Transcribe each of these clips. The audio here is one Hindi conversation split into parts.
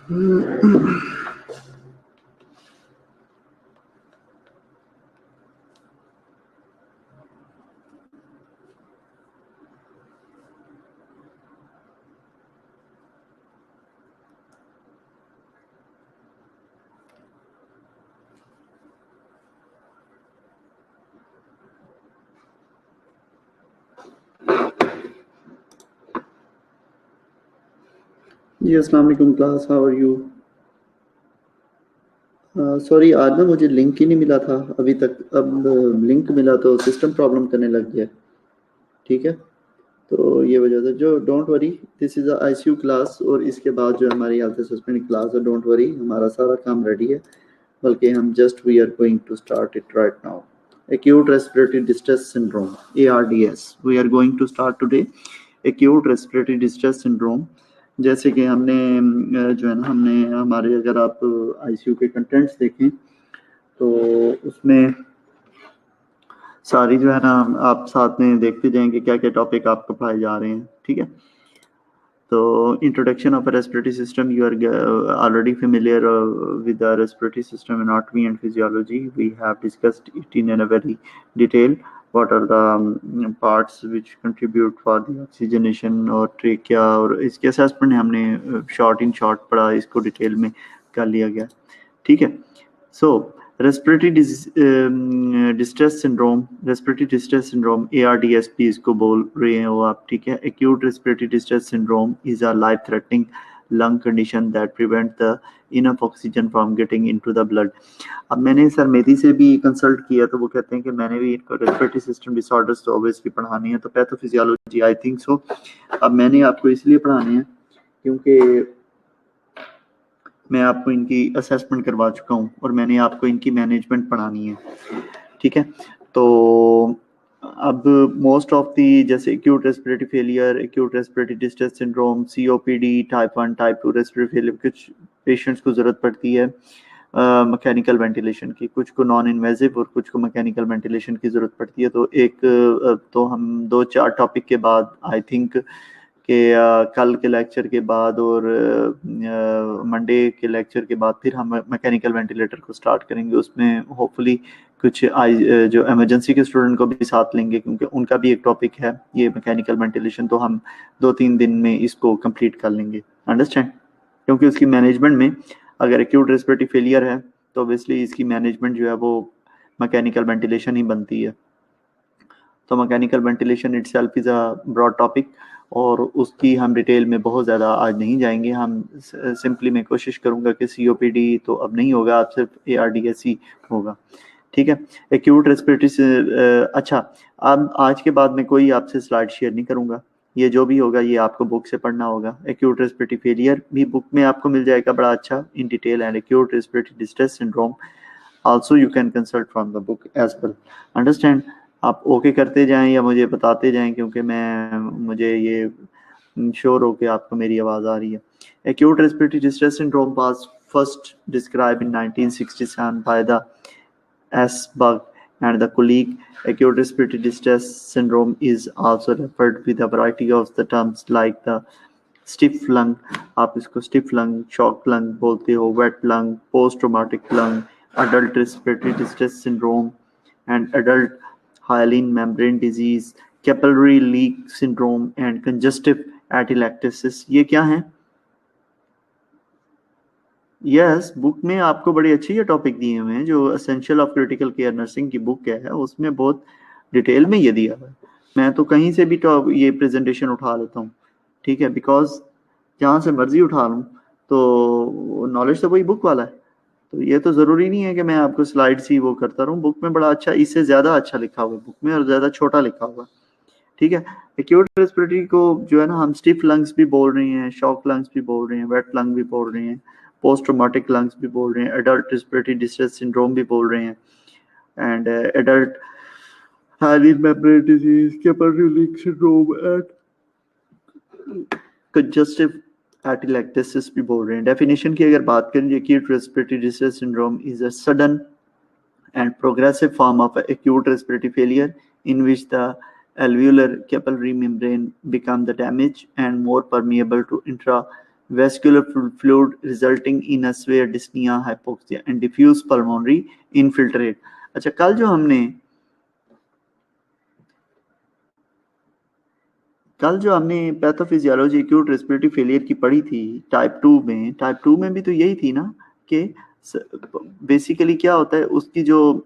जी अस्सलाम वालेकुम class, how are you? Sorry, आज ना मुझे लिंक ही नहीं मिला था अभी तक। अब लिंक मिला तो सिस्टम प्रॉब्लम करने लग गया। ठीक है, तो ये वजह से जो don't worry, this is ICU class, और इसके बाद जो हमारी हेल्थ असेसमेंट क्लास है, डोंट वरी, हमारा सारा काम रेडी है। बल्कि हम just we are going to start it right now. Acute respiratory distress syndrome, ARDS, we are going to start today acute respiratory distress syndrome। जैसे कि हमने जो है ना, हमने हमारे, अगर आप ICU के कंटेंट्स देखें तो उसमें सारी जो है ना, आप साथ में देखते जाएंगे क्या क्या टॉपिक आपको पढ़ाए जा रहे हैं। ठीक है, तो introduction of a respiratory system, you are already familiar with the respiratory system anatomy and physiology. We have discussed it in a very detail. What are the parts which contribute for the oxygenation और trachea, और इसके assessment हमने short in short पढ़ा, इसको डिटेल में कर लिया गया। ठीक है, so respiratory distress syndrome ARDSP इसको बोल रहे हो आप। ठीक है, acute respiratory distress syndrome is a life threatening lung condition that prevents the enough oxygen from getting into the blood। अब मैंने सर मेदी से भी कंसल्ट किया तो वो कहते हैं कि मैंने भी इनको रेस्पिरेटरी सिस्टम डिसऑर्डर्स तो ऑब्वियसली पढ़ानी है, तो पैथोफिजियोलॉजी आई थिंक सो। अब मैंने आपको इसलिए पढ़ाने हैं क्योंकि मैं आपको इनकी असेसमेंट करवा चुका हूँ और मैंने आपको इनकी मैनेजमेंट पढ़ानी है। ठीक है, तो अब मोस्ट ऑफ दी, जैसे acute respiratory failure, acute respiratory distress syndrome, COPD, type 1 type 2 respiratory failure, कुछ पेशेंट्स को ज़रूरत पड़ती है मैकेनिकल वेंटिलेशन की, कुछ को नॉन इन्वेजिव और कुछ को मैकेनिकल वेंटिलेशन की ज़रूरत पड़ती है। तो तो हम 2-4 टॉपिक के बाद आई थिंक कि कल के लेक्चर के बाद और मंडे के लेक्चर के बाद फिर हम मैकेनिकल वेंटिलेटर को स्टार्ट करेंगे। उसमें होपफुली कुछ जो इमरजेंसी के स्टूडेंट को भी साथ लेंगे क्योंकि उनका भी एक टॉपिक है ये मैकेनिकल वेंटिलेशन, तो हम 2-3 दिन में इसको कंप्लीट कर लेंगे। अंडरस्टैंड? क्योंकि उसकी मैनेजमेंट में अगर एक्यूट रेस्पिरेटरी फेलियर है तो ऑब्वियसली इसकी मैनेजमेंट जो है वो मैकेनिकल वेंटिलेशन ही बनती है। तो mechanical ventilation itself is a broad topic और उसकी हम डिटेल में बहुत ज़्यादा आज नहीं जाएंगे। हम सिंपली मैं कोशिश करूंगा कि COPD तो अब नहीं होगा, अब सिर्फ ARDS ही होगा। ठीक है, एक्यूट रेस्पिरेटरी से अच्छा, अब आज के बाद मैं कोई आपसे स्लाइड शेयर नहीं करूंगा, ये जो भी होगा ये आपको बुक से पढ़ना होगा। एक्यूट रेस्पिरेटरी फेलियर भी बुक में आपको मिल जाएगा बड़ा अच्छा in detail, and acute respiratory distress syndrome also you can consult from the book as well. Understand? आप ओके करते जाएं या मुझे बताते जाएं क्योंकि मुझे ये श्योर हो कि आपको मेरी आवाज़ आ रही है। Acute respiratory distress syndrome was first described in 1967 by the Asbach and the colleague. Acute respiratory distress syndrome is also referred with a variety of the terms like the stiff lung, आप इसको stiff lung, shock lung बोलते हो, wet lung, post traumatic lung, adult respiratory distress syndrome and adult hyaline membrane disease, capillary leak syndrome and congestive atelectasis। ये क्या है? यस, बुक में आपको बड़ी अच्छी ये टॉपिक दिए हुए हैं, जो essential of critical care nursing की बुक है उसमें बहुत डिटेल में ये दिया हुआ है। मैं तो कहीं से भी ये प्रेजेंटेशन उठा लेता हूँ। ठीक है, बिकॉज जहाँ से मर्जी उठा लूँ तो नॉलेज तो वही बुक वाला है, तो ये तो ज़रूरी नहीं है कि मैं आपको स्लाइड्स ही वो करता रहूँ। बुक में बड़ा अच्छा, इससे ज़्यादा अच्छा लिखा हुआ है बुक में, और ज़्यादा छोटा लिखा हुआ है। ठीक है, एक्यूट रेस्पिरेटरी को जो है ना हम स्टिफ लंग्स भी बोल रहे हैं, शॉक लंग्स भी बोल रहे हैं, वेट लंग भी बोल रहे हैं, पोस्ट ट्रॉमेटिक लंग्स भी बोल रहे हैं, एडल्ट रेस्पिरेटरी डिस्ट्रेस सिंड्रोम भी बोल रहे हैं, and adult hyaline membrane disease, capillary leak syndrome and congestive atelectasis भी बोल रहे हैं। डेफिनेशन की अगर बात करें, acute respiratory distress syndrome is a sudden and progressive form of acute respiratory failure in which the alveolar capillary membrane become the damaged and more permeable to vascular fluid resulting in a severe dyspnea, hypoxia and diffuse pulmonary infiltrate. अच्छा, कल जो हमने पैथोफिजियोलॉजी एक्यूट रेस्पिरेटरी फेलियर की पढ़ी थी टाइप 2 में भी तो यही थी ना कि बेसिकली क्या होता है, उसकी जो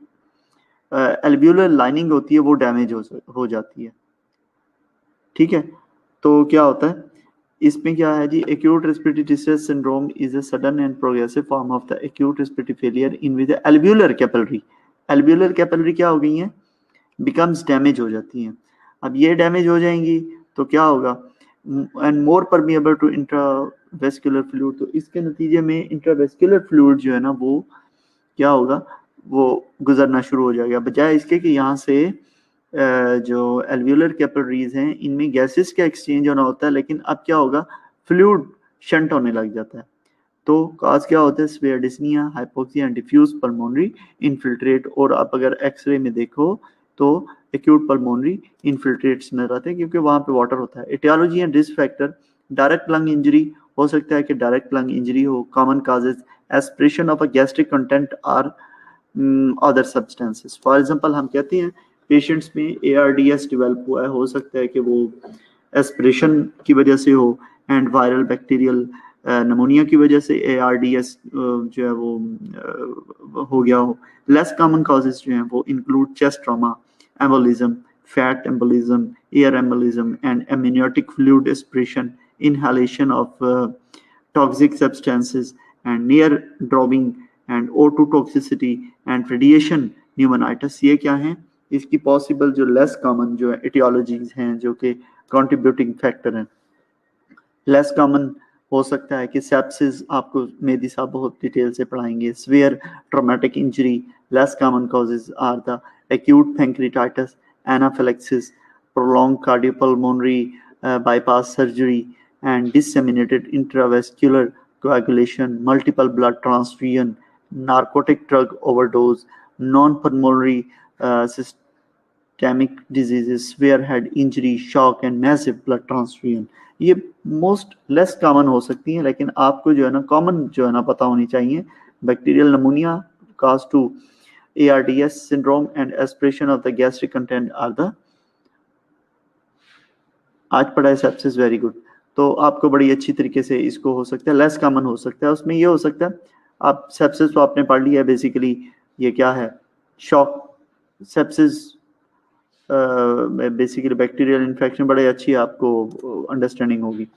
एल्वियोलर लाइनिंग होती है वो डैमेज हो जाती है, ठीक है। तो क्या होता है इसमें, क्या है जी, acute respiratory distress syndrome is a sudden and progressive form of the acute respiratory failure in which the alveolar capillary क्या हो गई हैं, बिकम्स डैमेज हो जाती हैं। अब ये डैमेज हो जाएंगी तो क्या होगा, and more permeable to intravascular fluid, तो इसके नतीजे में इंट्रावेस्कुलर फ्लूइड जो है ना वो क्या होगा, वो गुजरना शुरू हो जाएगा, बजाय इसके कि यहाँ से जो एल्वियोलर कैपिलरीज हैं इनमें गैसेस का एक्सचेंज होना होता है, लेकिन अब क्या होगा, फ्लूइड शंट होने लग जाता है। तो काज क्या होता है, severe dyspnoea, hypoxia and diffuse pulmonary infiltrate. और आप अगर एक्सरे में देखो तो एक्यूट पल्मोनरी इन्फिल्ट्रेट्स नजर आते हैं क्योंकि वहां पे वाटर होता है। Aetiology and risk factor, direct lung injury हो सकता है कि डायरेक्ट लंग इंजरी हो। Common causes, aspiration of a gastric content और अदर सब्सटेंसेस। फॉर एग्जांपल हम कहते हैं पेशेंट्स में ARDS डेवलप हुआ है, हो सकता है कि वो एस्पिरेशन की वजह से हो, एंड वायरल बैक्टीरियल नमोनिया की वजह से ARDS जो है वो हो गया हो। लेस कॉमन कॉजेज जो हैं वो include chest trauma, embolism, fat embolism, air embolism and amniotic fluid aspiration, inhalation of toxic substances and near drowning and O2 toxicity and radiation pneumonitis। ये क्या है, इसकी पॉसिबल जो लेस कॉमन जो एटियोलॉजीज हैं जो कि कंट्रीब्यूटिंग फैक्टर हैं। लेस कॉमन हो सकता है कि सेप्सिस, आपको मेहदी साहब बहुत डिटेल से पढ़ाएंगे। Severe traumatic injury, less common causes are the acute pancreatitis, anaphylaxis, prolong cardiopulmonary bypass surgery and disseminated intravascular coagulation, multiple blood transfusion, narcotic drug overdose, non-pulmonary systemic diseases, severe head injury, shock and massive blood transfusion। ये मोस्ट लेस कॉमन हो सकती हैं, लेकिन आपको जो है ना कॉमन जो है ना पता होनी चाहिए। Bacterial नमूनिया cause to ARDS syndrome and aspiration of the gastric content are the, आज पढ़ा है सेप्सिस, वेरी गुड। तो आपको बड़ी अच्छी तरीके से इसको हो सकता है, लेस कॉमन हो सकता है। उसमें ये हो सकता है, आप सेप्सिस तो आपने पढ़ लिया है, बेसिकली ये क्या है, shock sepsis, basically bacterial infection, बड़े अच्छी आपको अंडरस्टैंडिंग होगी।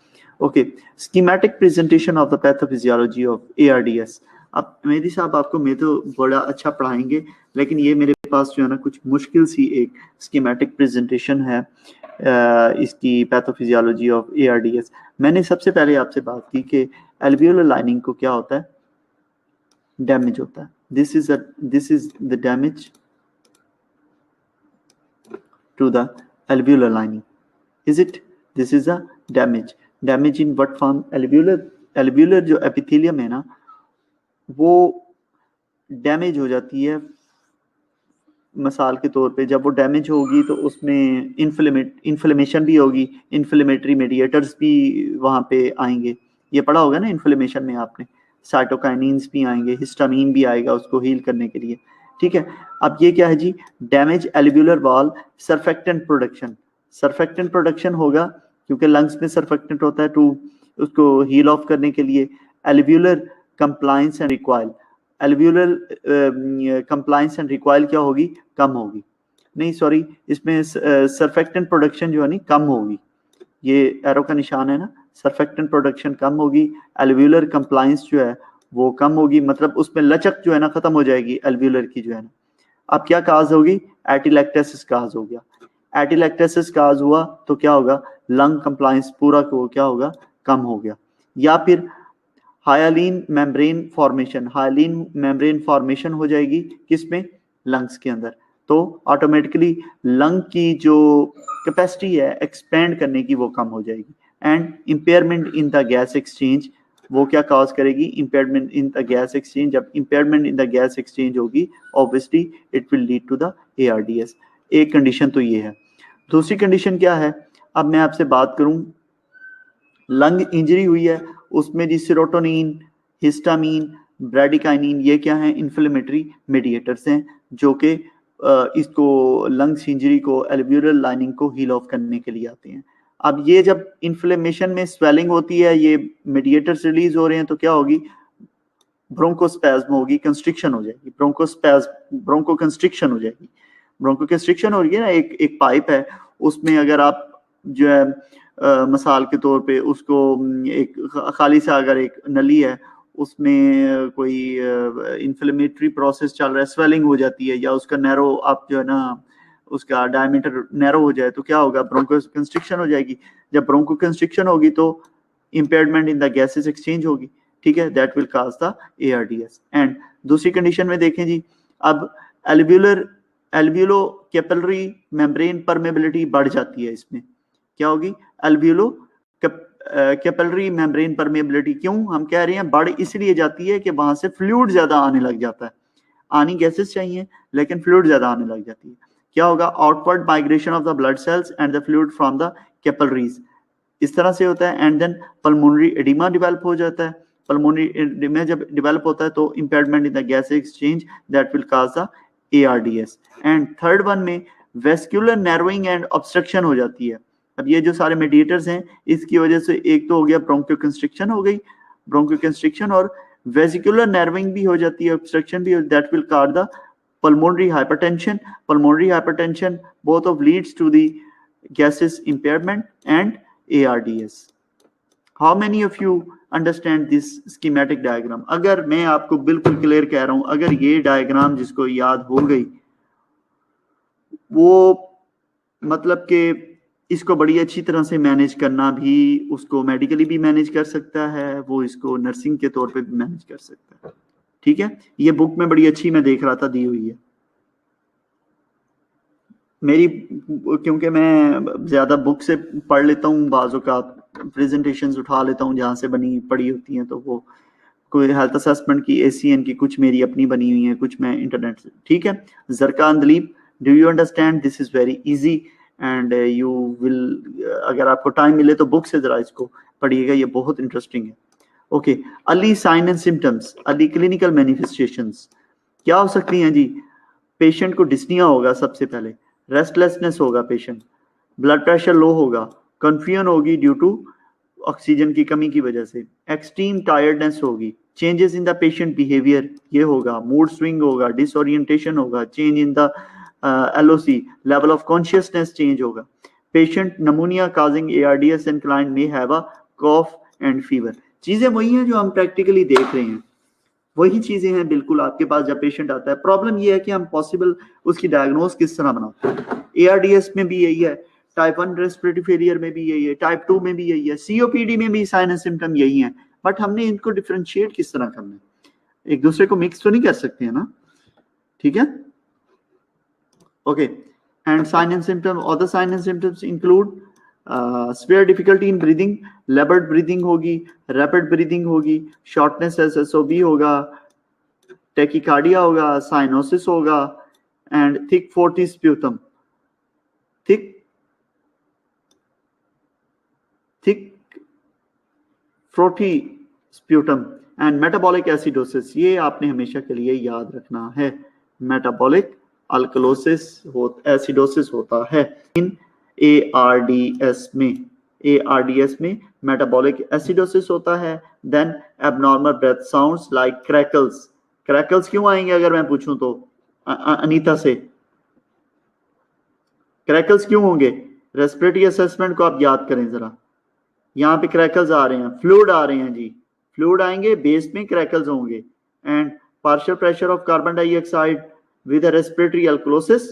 Okay, schematic presentation of the pathophysiology of ARDS। अब मेहदी साहब आपको मैं तो बड़ा अच्छा पढ़ाएंगे, लेकिन ये मेरे पास जो है ना कुछ मुश्किल सी एक स्कीमेटिक प्रेजेंटेशन है इसकी पैथोफिजियोलॉजी ऑफ ARDS। मैंने सबसे पहले आपसे बात की कि एल्वियोलर लाइनिंग को क्या होता है, डैमेज होता है। This is the damage to the alveolar lining, is it? This is a damage in what form? Alveolar जो एपिथेलियम है ना वो डैमेज हो जाती है। मिसाल के तौर पे जब वो डैमेज होगी तो उसमें इन्फ्लेमेशन भी होगी, इन्फ्लेमेटरी मेडिएटर्स भी वहाँ पे आएंगे। ये पढ़ा होगा ना इन्फ्लेमेशन में आपने, साइटोकाइनिन्स भी आएंगे, हिस्टामीन भी आएगा उसको हील करने के लिए, ठीक है। अब ये क्या है जी, damage alveolar wall, surfactant production होगा क्योंकि लंग्स में सर्फेक्टेंट होता है टू उसको हील ऑफ करने के लिए। Alveolar compliance and recoil, alveolar compliance and recoil क्या होगी, कम होगी, नहीं सॉरी, इसमें सर्फेक्टेंट प्रोडक्शन जो है नहीं कम होगी, ये एरो का निशान है ना, सर्फेक्टेंट प्रोडक्शन कम होगी, एल्वियोलर कंप्लायंस जो है वो कम होगी, मतलब उसमें लचक जो है ना खत्म हो जाएगी एल्वियोलर की जो है ना। अब क्या काज होगी, एटिलैक्टेसिस काज हो गया। एटिलैक्टेसिस काज हुआ तो क्या होगा, लंग कंप्लायंस पूरा को क्या होगा, कम हो गया। या फिर हायालीन मेम्ब्रेन फॉर्मेशन हो जाएगी किसमें, लंग्स के अंदर, तो ऑटोमेटिकली लंग की जो कैपेसिटी है एक्सपेंड करने की वो कम हो जाएगी। And impairment in the gas exchange, वो क्या कॉज करेगी, impairment in the gas exchange. जब impairment in the gas exchange होगी obviously it will lead to the ARDS। एक कंडीशन तो ये है। दूसरी कंडीशन क्या है, अब मैं आपसे बात करूं, लंग इंजरी हुई है, उसमें जी सेरोटोनिन, हिस्टामिन, ब्रेडिकाइनिन, ये क्या है, इन्फ्लेमेटरी मीडिएटर्स हैं जो कि इसको लंग्स इंजरी को, एल्वियोलर लाइनिंग को हील ऑफ करने के लिए आते हैं। अब ये जब इन्फ्लेमेशन में स्वेलिंग होती है, ये मीडिएटर्स रिलीज हो रहे हैं, तो क्या होगी, ब्रोंकोस्पैज्म होगी, कंस्ट्रिक्शन हो जाएगी, ब्रोंको कंस्ट्रिक्शन हो जाएगी। ब्रोंको कंस्ट्रिक्शन हो रही है ना, एक पाइप है, उसमें अगर आप जो है मिसाल के तौर पे उसको एक खाली सा अगर एक नली है, उसमें कोई इन्फ्लेमेटरी प्रोसेस चल रहा है, स्वेलिंग हो जाती है, या उसका नैरो, आप जो है ना उसका डायमीटर नैरो हो जाए, तो क्या होगा, ब्रोंको कंस्ट्रिक्शन हो जाएगी। जब ब्रोंको कंस्ट्रिक्शन होगी तो impairment in the gases exchange होगी, ठीक है, that will cause the ARDS। And दूसरी कंडीशन में देखें जी, अब एल्वियोलो कैपिलरी मेम्ब्रेन परमेबिलिटी बढ़ जाती है, इसमें क्या होगी, एल्वियोलो कैपिलरी मेम्ब्रेन परमेबिलिटी, क्यों हम कह रहे हैं बढ़ इसलिए जाती है कि वहां से फ्लूइड ज्यादा आने लग जाता है, आनी गैसेस चाहिए लेकिन फ्लूइड ज्यादा आने लग जाती है। क्या होगा, outward migration of the blood cells and the fluid from the capillaries, इस तरह से होता है। And then pulmonary oedema develop हो जाता है। पल्मोनरी एडिमा जब डेवलप होता है तो impairment in the gas exchange, that will cause the ARDS। And third one में वेस्क्यूलर नैरोइंग एंड ऑब्स्ट्रक्शन हो जाती है। अब ये जो सारे मेडिएटर्स हैं, इसकी वजह से एक तो हो गया ब्रोंको कंस्ट्रिक्शन हो गई, ब्रोंको कंस्ट्रिक्शन, और वेसिकुलर नर्विंग भी हो जाती है, ऑब्स्ट्रक्शन भी, that will cause the pulmonary hypertension both of leads to the gases impairment and ARDS. How many of you understand this schematic diagram? अगर मैं आपको बिल्कुल क्लियर कह रहा हूं, अगर ये डायग्राम जिसको याद हो गई, वो मतलब कि इसको बड़ी अच्छी तरह से मैनेज करना भी, उसको मेडिकली भी मैनेज कर सकता है, वो इसको नर्सिंग के तौर पे भी मैनेज कर सकता है, ठीक है। ये बुक में बड़ी अच्छी मैं देख रहा था दी हुई है मेरी, क्योंकि मैं ज्यादा बुक से पढ़ लेता हूँ, बाज़ों का प्रेजेंटेशंस उठा लेता हूँ जहाँ से बनी पढ़ी होती हैं, तो वो कोई हेल्थ असेसमेंट की, ACN की कुछ मेरी अपनी बनी हुई है, कुछ मैं इंटरनेट से, ठीक है। जरकान Dalip, do you understand, this is very easy and you will, अगर आपको टाइम मिले तो बुक से जरा इसको पढ़िएगा, ये बहुत इंटरेस्टिंग है। Okay, early sign and symptoms, early clinical manifestations क्या हो सकती हैं जी? पेशेंट को डिस्निया होगा सबसे पहले, रेस्टलेसनेस होगा पेशेंट, ब्लड प्रेशर लो होगा, कंफ्यूजन होगी ड्यू टू ऑक्सीजन की कमी की वजह से, एक्सट्रीम टायर्डनेस होगी, changes in the patient behaviour ये होगा, मूड स्विंग होगा, डिसओरिएंटेशन होगा, change in the LOC, level of consciousness change होगा, patient pneumonia causing ARDS and client may have a cough and fever. चीजें वही हैं जो हम प्रैक्टिकली देख रहे हैं, वही चीजें हैं बिल्कुल आपके पास जब पेशेंट आता है। प्रॉब्लम ये है कि हम पॉसिबल उसकी डायग्नोस किस तरह बनाते हैं। ARDS में भी यही है, टाइप 1 रेस्पिरेटरी फेलियर में भी यही है, टाइप 2 में भी यही है, COPD में भी साइन एंड सिम्टम यही है, बट हमने इनको डिफरेंशिएट किस तरह करना है, एक दूसरे को मिक्स तो नहीं कर सकते हैं ना, ठीक है। Okay, and sign and symptom, other sign and symptoms include severe difficulty in breathing, labored breathing होगी, rapid breathing होगी, shortness SSOB होगा, tachycardia होगा, cyanosis होगा, and thick throaty sputum, thick throaty sputum and metabolic acidosis, ये आपने हमेशा के लिए याद रखना है। metabolic alkalosis acidosis होता है इन ARDS में मेटाबॉलिक एसिडोसिस होता है। Then abnormal breath sounds like crackles क्यों आएंगे अगर मैं पूछूं तो अनीता से, क्रैकल्स क्यों होंगे? रेस्पिरेटरी असेसमेंट को आप याद करें जरा, यहाँ पे क्रैकल्स आ रहे हैं, फ्लूइड आ रहे हैं जी, फ्लूइड आएंगे, बेस में क्रैकल्स होंगे। And partial pressure of carbon dioxide with respiratory alkalosis,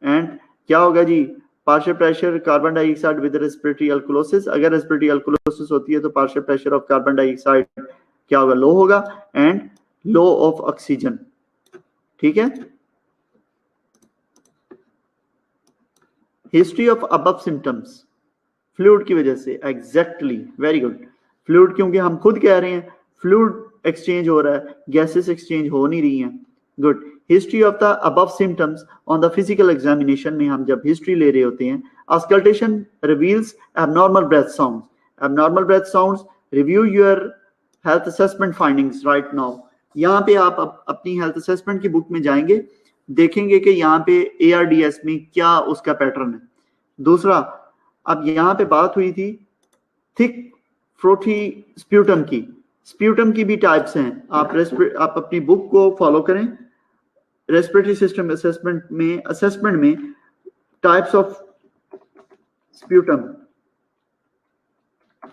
and क्या होगा जी? Partial pressure carbon dioxide with respiratory alkalosis. अगर रेस्पिरेटरी अल्कोलोसिस होती है तो partial pressure of carbon dioxide क्या होगा? लो होगा, एंड लो ऑफ ऑक्सीजन, ठीक है। History of above symptoms fluid की वजह से, एग्जैक्टली, वेरी गुड। फ्लूइड क्योंकि हम खुद कह रहे हैं फ्लूइड एक्सचेंज हो रहा है, गैसेस एक्सचेंज हो नहीं रही हैं। Good. History of the above symptoms on the physical examination में हम जब हिस्ट्री ले रहे होते हैं, auscultation reveals abnormal breath sounds, review your health assessment findings right now. यहाँ पे आप अपनी हेल्थ असेसमेंट की बुक में जाएंगे, देखेंगे कि यहाँ पे ARDS में क्या उसका पैटर्न है। दूसरा, अब यहाँ पे बात हुई थी थिक फ्रोथी स्प्यूटम की। स्प्यूटम की भी टाइप्स हैं, आप अपनी बुक को फॉलो करें। रेस्पिरेटरी सिस्टम असेसमेंट में टाइप्स ऑफ स्प्यूटम,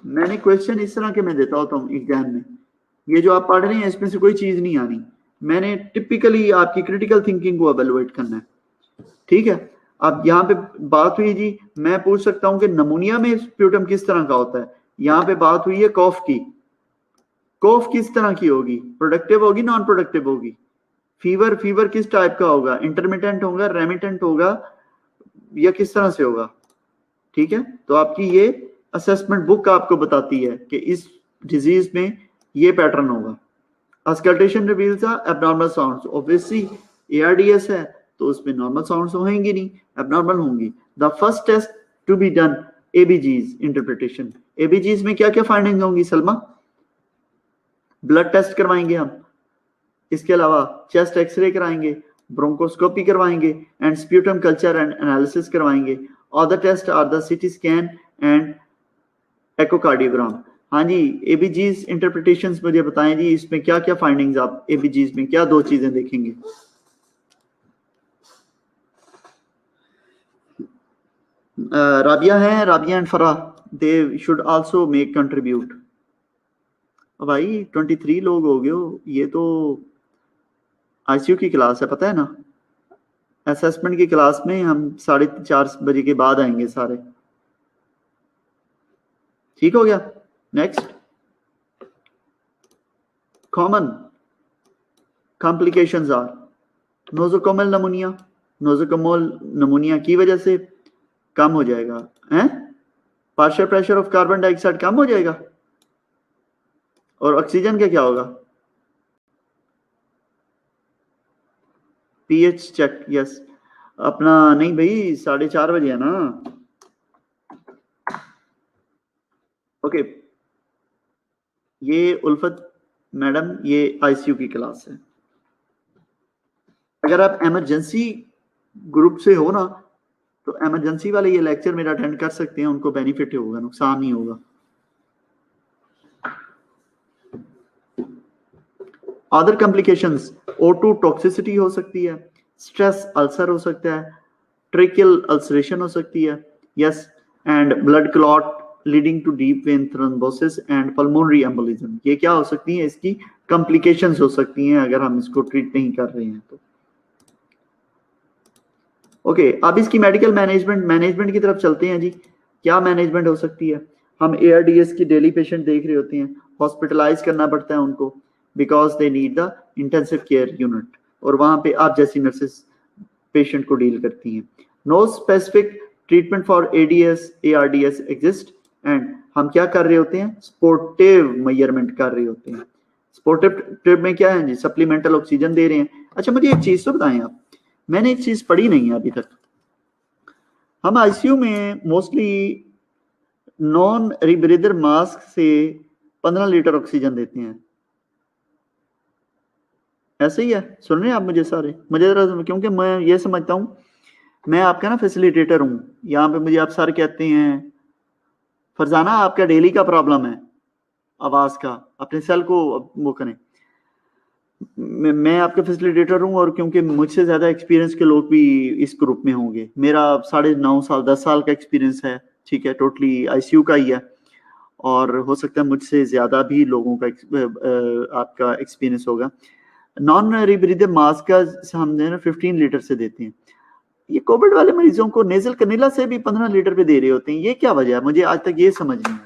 मैंने क्वेश्चन इस तरह के मैं देता होता हूँ एग्जाम में। ये जो आप पढ़ रहे हैं इसमें से कोई चीज नहीं आनी, मैंने टिपिकली आपकी क्रिटिकल थिंकिंग को एवेलुएट करना है, ठीक है। अब यहाँ पे बात हुई जी, मैं पूछ सकता हूँ कि नमूनिया में स्प्यूटम किस तरह का होता है। यहाँ पे बात हुई है कॉफ की, कॉफ किस तरह की होगी, प्रोडक्टिव होगी नॉन प्रोडक्टिव होगी। फीवर किस टाइप का होगा, इंटरमिटेंट होगा, रेमिटेंट होगा, या किस तरह से होगा, ठीक है। तो आपकी ये असेसमेंट बुक आपको बताती है कि इस डिजीज में ये पैटर्न होगा। Auscultation reveals abnormal sounds, obviously ARDS है तो उसमें नॉर्मल साउंड्स होंगी नहीं, एबनॉर्मल होंगी। The first test to be done ABGs interpretation. ABGs में क्या क्या फाइंडिंग्स होंगी सलमा? ब्लड टेस्ट करवाएंगे हम, इसके अलावा चेस्ट एक्सरे कराएंगे, ब्रोंकोस्कोपी करवाएंगे and sputum culture and analysis करवाएंगे। Other test are the CT scan and echocardiogram. हाँ जी, ABGs इंटरप्रिटेशंस मुझे बताएं जी, इसमें क्या क्या फाइंडिंग्स आप ABGs में क्या दो चीजें देखेंगे? Rabia and Farah, they should also make contribute. भाई 23 लोग हो गए हो, ये तो ICU की क्लास है पता है ना। असेसमेंट की क्लास में हम 4:30 के बाद आएंगे सारे, ठीक हो गया। Next, common complications are nosocomial pneumonia. Nosocomial pneumonia की वजह से कम हो जाएगा हैं, partial pressure of carbon dioxide कम हो जाएगा, और ऑक्सीजन का क्या होगा? pH check, yes. अपना नहीं भाई, 4:30 है ना। ओके, ये उल्फत मैडम, ये ICU की क्लास है। अगर आप इमरजेंसी ग्रुप से हो ना, तो इमरजेंसी वाले ये लेक्चर मेरा अटेंड कर सकते हैं, उनको बेनिफिट होगा, नुकसान नहीं होगा। अदर कॉम्प्लिकेशंस, O2 टॉक्सिसिटी हो सकती है, स्ट्रेस अल्सर हो सकता है, ट्रेकियल अल्सरेशन हो सकती है, yes, and blood clot leading to deep vein thrombosis and pulmonary embolism. ये क्या हो सकती है, इसकी कॉम्प्लिकेशंस हो सकती हैं अगर हम इसको ट्रीट नहीं कर रहे हैं तो। ओके, अब इसकी मेडिकल मैनेजमेंट की तरफ चलते हैं जी। क्या मैनेजमेंट हो सकती है? हम ARDS की डेली पेशेंट देख रहे होते हैं, हॉस्पिटलाइज करना पड़ता है उनको, because they need the intensive care unit, और वहां पे आप जैसी नर्सेस पेशेंट को डील करती हैं। No specific treatment for ARDS exist, and हम क्या कर रहे होते हैं, स्पोर्टिव मेजरमेंट कर रहे होते हैं। स्पोर्टिव में क्या है जी, सप्लीमेंटल ऑक्सीजन दे रहे हैं। अच्छा मुझे एक चीज तो बताएं आप, मैंने एक चीज पढ़ी नहीं है अभी तक, हम ICU में मोस्टली नॉन रीब्रीदर मास्क से 15 लीटर ऑक्सीजन देते हैं, ऐसे ही है? सुन रहे हैं आप मुझे सारे? मुझे जरा, क्योंकि मैं ये समझता हूँ मैं आपका ना फैसिलिटेटर हूँ यहाँ पे, मुझे आप सर कहते हैं। फरजाना, आपका डेली का प्रॉब्लम है आवाज का, अपने सेल को वो करें। मैं आपका फैसिलिटेटर हूँ, और क्योंकि मुझसे ज्यादा एक्सपीरियंस के लोग भी इस ग्रुप में होंगे, मेरा 9.5 साल 10 साल का एक्सपीरियंस है, ठीक है, टोटली ICU का ही है, और हो सकता है मुझसे ज्यादा भी लोगों का आपका एक्सपीरियंस होगा। नॉन रीब्रीदेबल मास्क का हम 15 लीटर से देते हैं। ये कोविड वाले मरीजों को नेजल कनीला से भी 15 लीटर पे दे रहे होते हैं, ये क्या वजह है? मुझे आज तक ये समझ नहीं आई,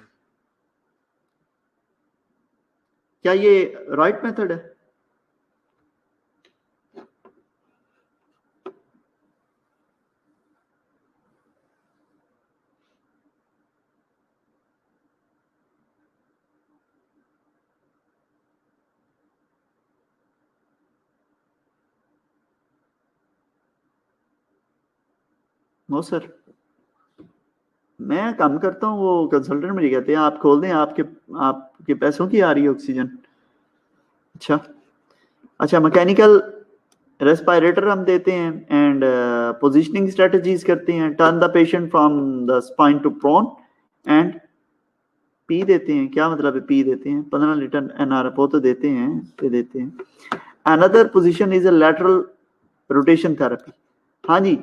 क्या ये राइट मेथड है? नो सर, मैं काम करता हूँ, वो कंसल्टेंट मुझे कहते हैं आप खोल दें, आपके पैसों की आ रही है ऑक्सीजन। अच्छा, मैकेनिकल रेस्पिरेटर हम देते हैं एंड पोजीशनिंग स्ट्रेटजीज करते हैं, turn the patient from the spine to prone and P देते हैं। क्या मतलब है पी देते हैं? 15 लीटर एनआरएफओ तो देते हैं। Another position is a lateral rotation therapy. हाँ जी,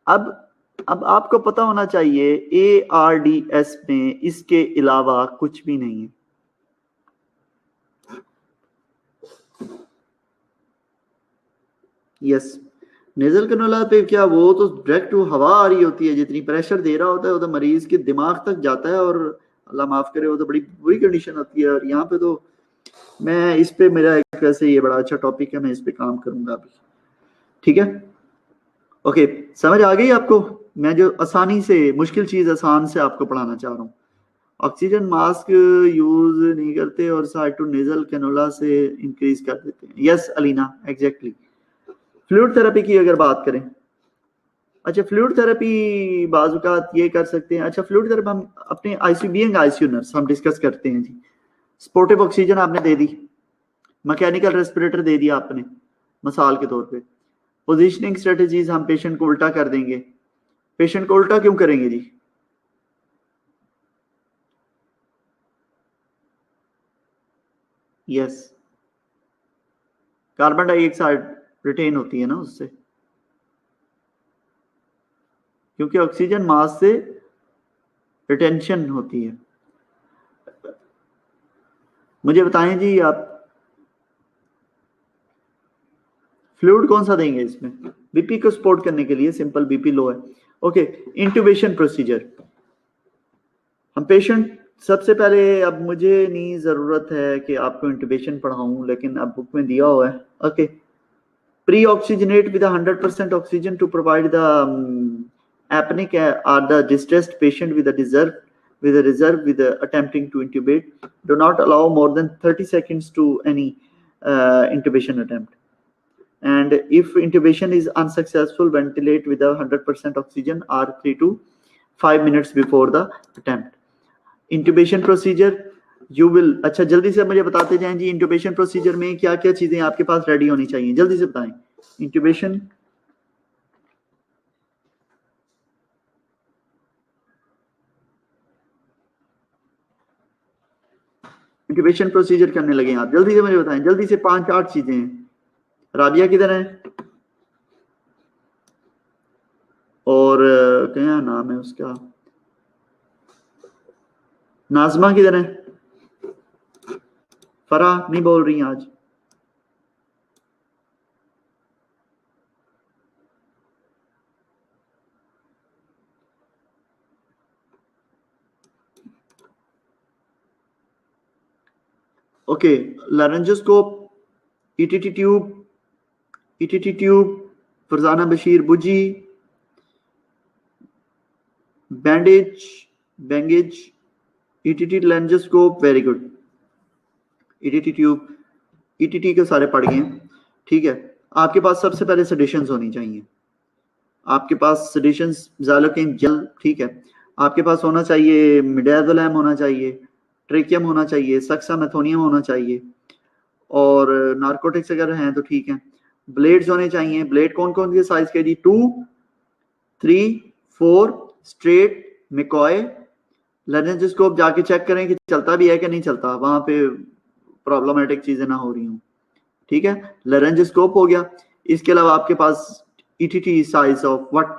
अब आपको पता होना चाहिए ARDS में इसके अलावा कुछ भी नहीं है। यस, नेजल कैनुला पे क्या, वो तो डायरेक्ट हवा आ रही होती है, जितनी प्रेशर दे रहा होता है वो तो मरीज के दिमाग तक जाता है, और अल्लाह माफ करे वो तो बड़ी बुरी कंडीशन होती है। और यहाँ पे तो मैं इस पे, मेरा एक वैसे ये बड़ा अच्छा टॉपिक है, मैं इस पे काम करूंगा अभी। ठीक है, ओके, समझ आ गई आपको? मैं जो आसानी से, मुश्किल चीज आसान से आपको पढ़ाना चाह रहा हूँ। ऑक्सीजन मास्क यूज नहीं करते और साइड टू नेजल कैनुला से इंक्रीज कर देते हैं। Yes Alina, exactly. Fluid therapy की अगर बात करें, अच्छा फ्लूइड थेरेपी बाजुकात ये कर सकते हैं। अच्छा, फ्लूइड थेरेपी हम अपने आईसीयू नर्स हम डिस्कस करते हैं जी। स्पोर्टिव ऑक्सीजन आपने दे दी, मैकेनिकल रेस्पिरेटर दे दिया आपने मिसाल के तौर पे। पोजीशनिंग स्ट्रेटजीज, हम पेशेंट को उल्टा कर देंगे। पेशेंट को उल्टा क्यों करेंगे जी? यस, कार्बन डाइऑक्साइड रिटेन होती है ना उससे, क्योंकि ऑक्सीजन मास से रिटेंशन होती है। मुझे बताएं जी आप फ्लूइड कौन सा देंगे इसमें? बीपी को सपोर्ट करने के लिए, सिंपल बीपी लो है। Okay, intubation procedure. हम पेशेंट सबसे पहले, अब मुझे नहीं जरूरत है कि आपको इंट्यूबेशन पढ़ाऊं, लेकिन अब बुक में दिया हुआ है। Okay, pre oxygenate with 100% oxygen to provide the apneic or the distressed patient with a reserve with attempting to intubate. Do not allow more than 30 seconds to any intubation attempt. And if intubation is unsuccessful, ventilate with 100% oxygen or 3 to 5 minutes before the attempt. Intubation procedure you will, अच्छा जल्दी से मुझे बताते जाएं जी, इंट्यूबेशन प्रोसीजर में क्या क्या चीजें आपके पास रेडी होनी चाहिए, जल्दी से बताएं। इंट्यूबेशन इंक्यूबेशन प्रोसीजर करने लगे आप, जल्दी से मुझे बताएं, जल्दी से 5-8 चीजें हैं। राबिया किधर है? और क्या नाम है उसका, नाजमा किधर है? फरा नहीं बोल रही आज। Okay, laryngoscope, ETT tube, Farzana Bashir bougie, bandage, ETT laryngoscope, very good. ETT tube, ETT के सारे पढ़ गए। ठीक है, आपके पास सबसे पहले सेडेशंस होनी चाहिए। आपके पास सेडेशंस, ज़ालोकेन जेल, ठीक है। आपके पास होना चाहिए मिडाजोलैम होना चाहिए, ट्रेकियम होना चाहिए, सक्सामेथोनियम होना चाहिए, और नार्कोटिक्स अगर हैं तो ठीक है। ब्लेड्स होने चाहिए। ब्लेड कौन कौन से साइज के जी? 2, 3, 4, स्ट्रेट, मिकॉय। लारेंजोस्कोप जाके चेक करें कि चलता भी है कि नहीं चलता, वहां पे प्रॉब्लमेटिक चीजें ना हो रही हूँ। ठीक है, लारेंजोस्कोप हो गया। इसके अलावा आपके पास ETT size of what,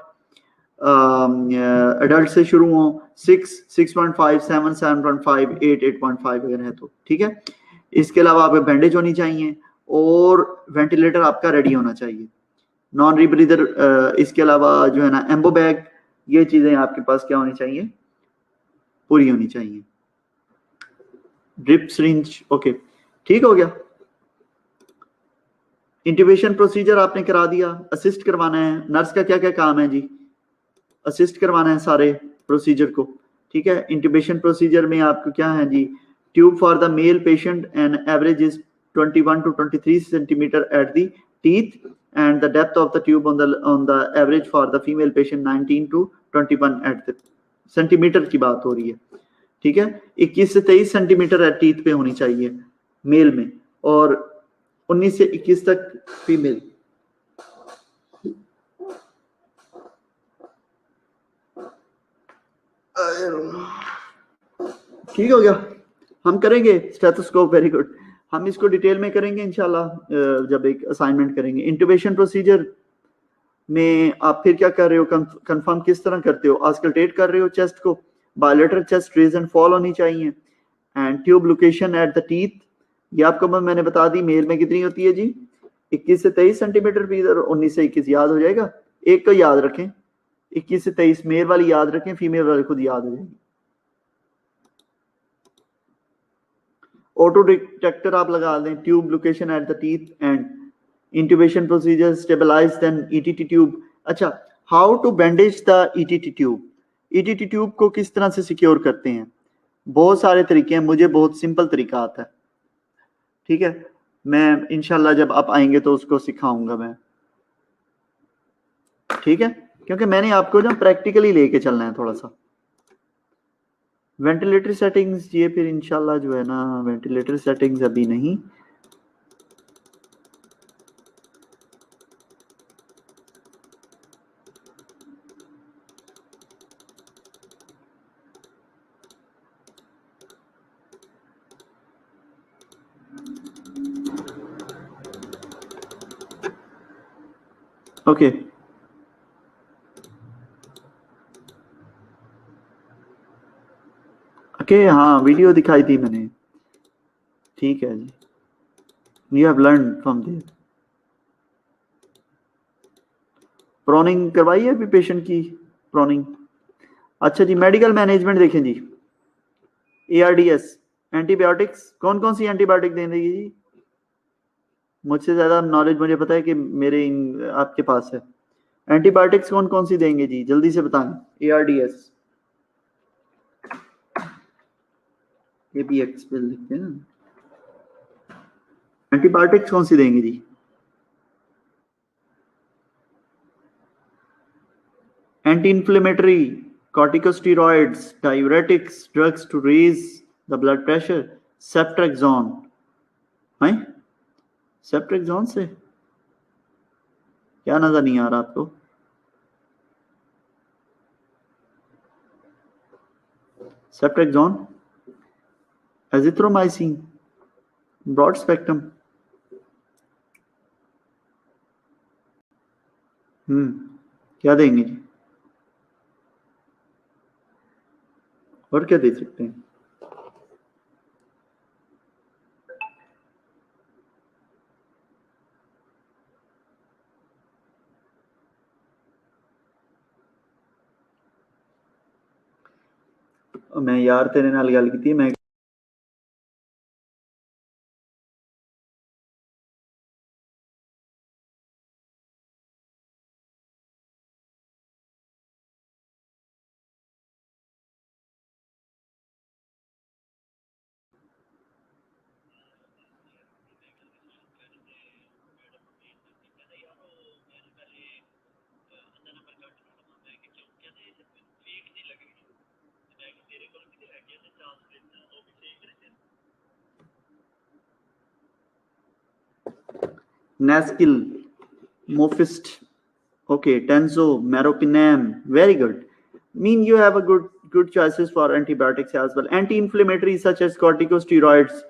adult से शुरू हो 6, 6.5, 7, 7.5, 8, 8.5 अगर है तो ठीक है। इसके अलावा आपको बैंडेज होनी चाहिए और वेंटिलेटर आपका रेडी होना चाहिए। नॉन रीब्रीदर, इसके अलावा जो है ना एम्बो बैग, ये चीजें आपके पास क्या होनी चाहिए? पूरी होनी चाहिए। ड्रिप सिरिंज, ओके, ठीक हो गया। इंट्यूबेशन प्रोसीजर आपने करा दिया, असिस्ट करवाना है। नर्स का क्या क्या काम है जी? असिस्ट करवाना है सारे प्रोसीजर को, ठीक है। इंट्यूबेशन प्रोसीजर में आपको क्या है जी? Tube for the male patient and average is 21 to 23 centimeter at the teeth, and the depth of the tube on the average for the female patient 19 to 21 at the centimetre की बात हो रही है, ठीक है। 21 से 23 सेंटीमीटर टीथ पे होनी चाहिए मेल में, और 19 से 21 तक फीमेल। ठीक हो गया, हम करेंगे स्टेथोस्कोप, वेरी गुड। हम इसको डिटेल में करेंगे इंशाल्लाह जब एक असाइनमेंट करेंगे। इंट्यूबेशन प्रोसीजर में आप फिर क्या कर रहे हो, कंफर्म किस तरह करते हो, आस्कल्टेट कर रहे हो चेस्ट को, bilateral chest rise and fall होनी चाहिए, and tube location at the teeth, ये आपको मैंने बता दी। मेल में कितनी होती है जी, 21 से 23 सेंटीमीटर फीस, और 19 से 21 याद हो जाएगा। एक को याद रखें, 21 से 23 मेल वाली याद रखें, फीमेल वाली खुद याद हो जाएगी। ऑटो डिटेक्टर आप लगा दें, tube location at the teeth and intubation procedure, stabilise then ETT tube. अच्छा, how to bandage the ETT tube, ETT tube को किस तरह से सिक्योर करते हैं, बहुत सारे तरीके हैं, मुझे बहुत सिंपल तरीका आता है, ठीक है। मैं इंशाल्लाह जब आप आएंगे तो उसको सिखाऊंगा मैं, ठीक है, क्योंकि मैंने आपको ना प्रैक्टिकली लेके चलना है थोड़ा सा। वेंटिलेटर सेटिंग्स, ये फिर इंशाल्लाह जो है ना, वेंटिलेटर सेटिंग्स अभी नहीं, ओके ओके, हाँ वीडियो दिखाई थी मैंने, ठीक है जी, you have learn from there. Proning करवाई है अभी पेशेंट की, प्रोनिंग। अच्छा जी, मेडिकल मैनेजमेंट देखें जी, एआरडीएस, एंटीबायोटिक्स, कौन कौन सी एंटीबायोटिक देंगे जी, मुझसे ज्यादा नॉलेज मुझे पता है कि आपके पास है। एंटीबायोटिक्स कौन कौन सी देंगे जी, जल्दी से बताएं। एआरडीएस, ये भी एक्सपेल लिखते हैं ना, एंटीबायोटिक्स कौन सी देंगे जी, anti inflammatory, corticosteroids, diuretics, drugs to raise the blood pressure, ceftriaxone, है सेप्ट्रेक्सोन से क्या नजर नहीं आ रहा आपको, सेप्ट्रेक्सोन, एजिथ्रोमाइसिन, ब्रॉड स्पेक्ट्रम, क्या देंगे जी, और क्या दे सकते हैं। मैं यार तेरे नाल गल की, मैं Naskil, Mofist, okay, Tenzo, Meropenem, very good. Mean you have a good choices for antibiotics as well. Anti-inflammatory such as corticosteroids,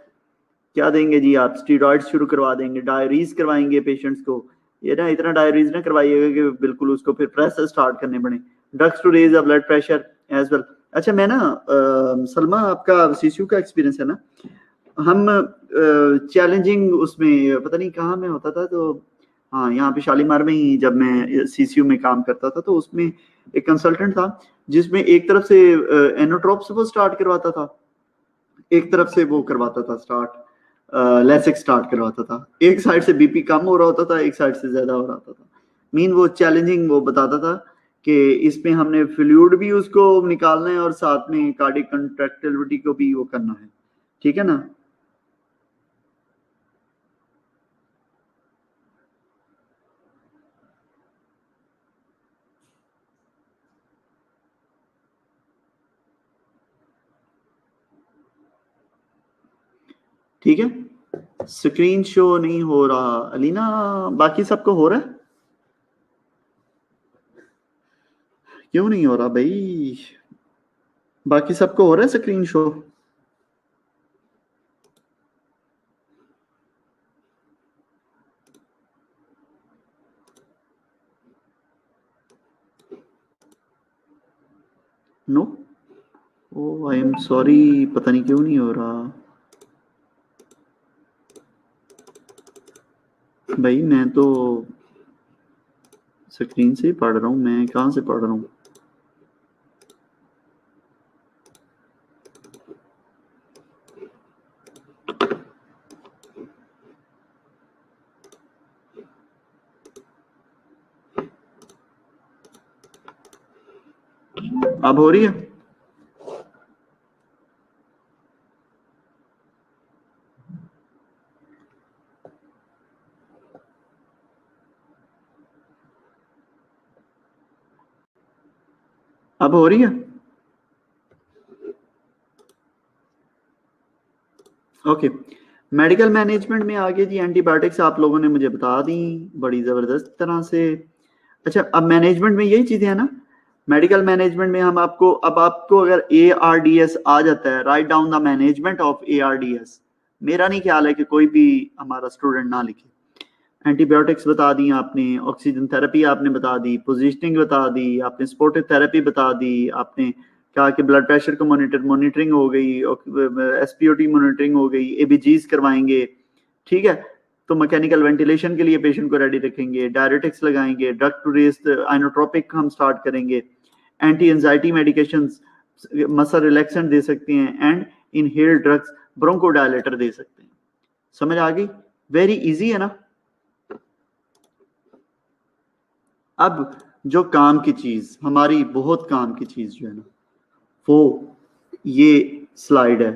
क्या देंगे जी आप, स्टीरॉइड्स शुरू करवा देंगे, डायरीज करवाएंगे पेशेंट्स को, ये ना इतना डायरीज ना करवाइएगा कि बिल्कुल उसको फिर प्रेशर स्टार्ट करने पड़े। Drugs to raise the blood pressure as well. अच्छा, मैं ना सलमा, आपका सीसीयू का एक्सपीरियंस है ना, हम चैलेंजिंग उसमें पता नहीं कहाँ में होता था, तो हाँ यहाँ पे शालीमार में ही जब मैं सीसीयू में काम करता था, तो उसमें एक कंसल्टेंट था जिसमें एक तरफ से एनोट्रोप से वो स्टार्ट करवाता था, एक तरफ से वो करवाता था स्टार्ट लेसिक स्टार्ट करवाता था, एक साइड से बीपी कम हो रहा होता था, एक साइड से ज्यादा हो रहा होता था। मीन वो चैलेंजिंग वो बताता था कि इसमें हमने फ्लूइड भी उसको निकालना है और साथ में कार्डियक कंट्रैक्टिलिटी को भी वो करना है, ठीक है ना। ठीक है, स्क्रीन शो नहीं हो रहा अलीना, बाकी सबको हो रहा है? क्यों नहीं हो रहा भाई? बाकी सबको हो रहा है screen show? No? Oh I am sorry, पता नहीं क्यों नहीं हो रहा भाई। मैं तो स्क्रीन से ही पढ़ रहा हूँ, मैं कहाँ से पढ़ रहा हूँ? अब हो रही है? अब हो रही है? ओके, मेडिकल मैनेजमेंट में आगे जी एंटीबायोटिक्स आप लोगों ने मुझे बता दी बड़ी ज़बरदस्त तरह से। अच्छा, अब मैनेजमेंट में यही चीज़ें हैं ना? मेडिकल मैनेजमेंट में हम आपको, अब आपको अगर ARDS आ जाता है, write down the management of ARDS, मेरा नहीं ख्याल है कि कोई भी हमारा स्टूडेंट ना लिखे। एंटीबायोटिक्स बता दी आपने, ऑक्सीजन थेरेपी आपने बता दी, पोजीशनिंग बता दी आपने, सपोर्टिव थेरेपी बता दी आपने, कहा कि ब्लड प्रेशर को मॉनिटरिंग हो गई, SpO2 मॉनिटरिंग हो गई, ABGs करवाएंगे, ठीक है। तो मैकेनिकल वेंटिलेशन के लिए पेशेंट को रेडी रखेंगे, डायरेटिक्स लगाएंगे, ड्रग टू रेस्ट आइनोट्रोपिक हम स्टार्ट करेंगे, anti anxiety medication, muscle relaxant दे सकते हैं, एंड इनहेल ड्रग्स, ब्रोंकोडायलेटर दे सकते हैं। समझ आ गई? वेरी इजी है ना? अब जो काम की चीज, हमारी बहुत काम की चीज जो है ना, वो ये स्लाइड है।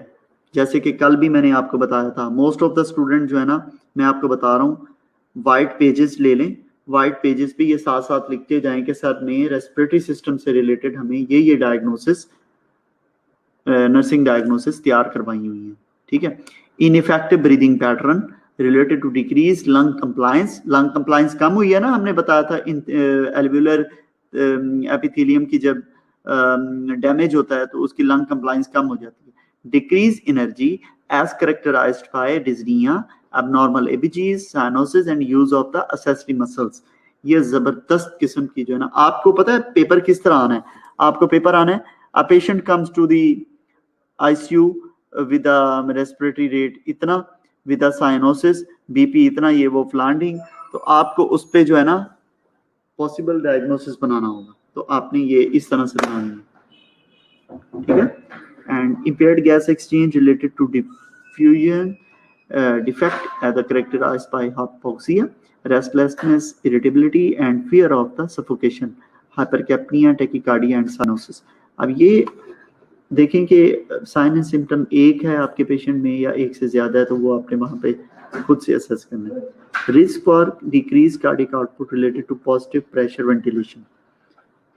जैसे कि कल भी मैंने आपको बताया था, मोस्ट ऑफ द स्टूडेंट जो है ना, मैं आपको बता रहा हूँ, वाइट पेजेस ले लें, वाइट पेजेस पे ये साथ साथ लिखते जाएं कि सर ने रेस्पिरेटरी सिस्टम से रिलेटेड हमें ये डायग्नोसिस, नर्सिंग डायग्नोसिस तैयार करवाई हुई है, ठीक है। Ineffective breathing pattern related to decrease lung compliance, lung compliance कम हुई है ना, हमने बताया था एल्वेलर एपिथेलियम की जब डैमेज होता है तो उसकी लंग कंप्लायंस कम हो जाती है। Decrease energy as characterised by dyspnoea, abnormal ABGs, cyanosis and use of the accessory muscles। ये जबरदस्त किस्म की जो है ना, आपको पता है पेपर किस तरह आना है? आपको पेपर आना है, a patient comes to the ICU with a respiratory rate इतना, with a cyanosis, BP इतना, ये वो फ्लांडिंग, तो आपको उस पे जो है ना पॉसिबल डायग्नोसिस बनाना होगा, तो आपने ये इस तरह से बनानी है, ठीक है। And impaired gas exchange related to diffusion defect as characterized by hypoxia, restlessness, irritability and fear of the suffocation, hypercapnia, tachycardia and cyanosis। अब ये देखें कि साइन एंड सिम्टम एक है आपके पेशेंट में या एक से ज्यादा है, तो वो आपने वहां पे खुद से असेस करना है। Risk for decrease cardiac output related to positive pressure ventilation,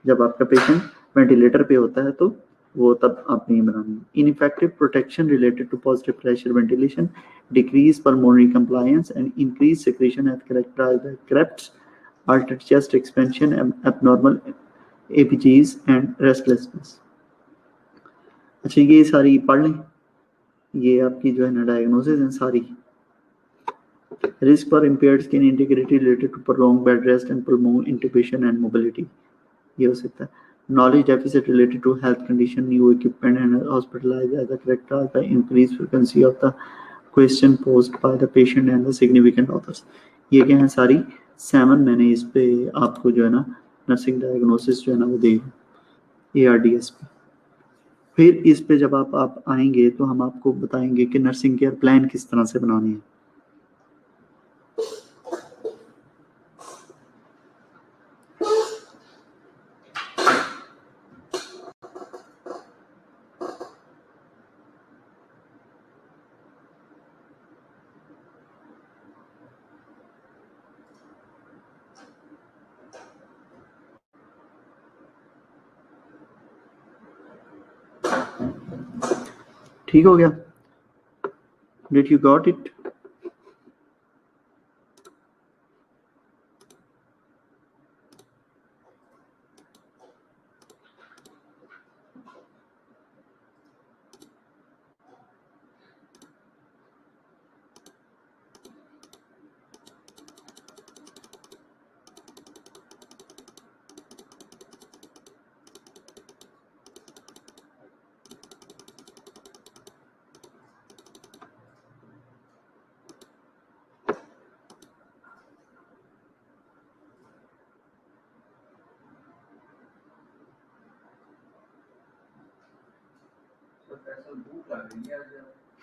जब आपका पेशेंट वेंटिलेटर पे होता है तो वो तब आपने ये बनानी है। Ineffective protection related to positive pressure ventilation, decrease pulmonary compliance and increase secretion at characterised by crepts, altered chest expansion, abnormal APGs and restlessness। अच्छा, ये सारी पढ़ लें, ये आपकी जो है ना डायग्नोसिस है सारी। Risk for impaired skin integrity related to prolong bed rest and prolong intubation and mobility, ये हो सकता है। Knowledge deficit related to health condition, new equipment and hospitalise as a characterised by increase frequency of the question posed by the patient and the significant others. ये क्या है सारी 7 मैंने इस पे आपको जो है ना नर्सिंग डायग्नोसिस जो है ना वो दी ARDS पे। फिर इस पे जब आप आएंगे तो हम आपको बताएंगे कि नर्सिंग केयर प्लान किस तरह से बनानी है। ठीक हो गया? Did you got it?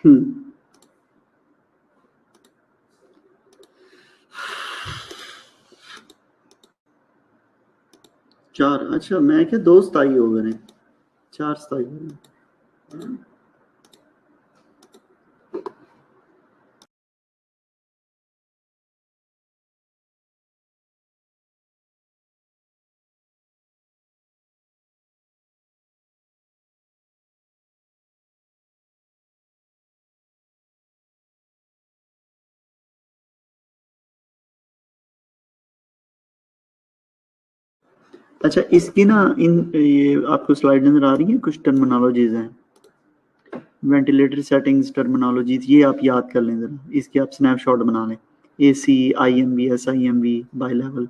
हम्म। चार, अच्छा मैं क्या 2 स्थाई हो गए, 4 स्थाई हो गए। अच्छा इसकी ना इन ये आपको स्लाइड नजर आ रही है, कुछ टर्मिनोलॉजीज हैं, वेंटिलेटर सेटिंग्स टर्मिनोलॉजीज, ये आप याद कर लें जरा, इसकी आप स्नैपशॉट बना लें। AC, IMV, SIMV, by level.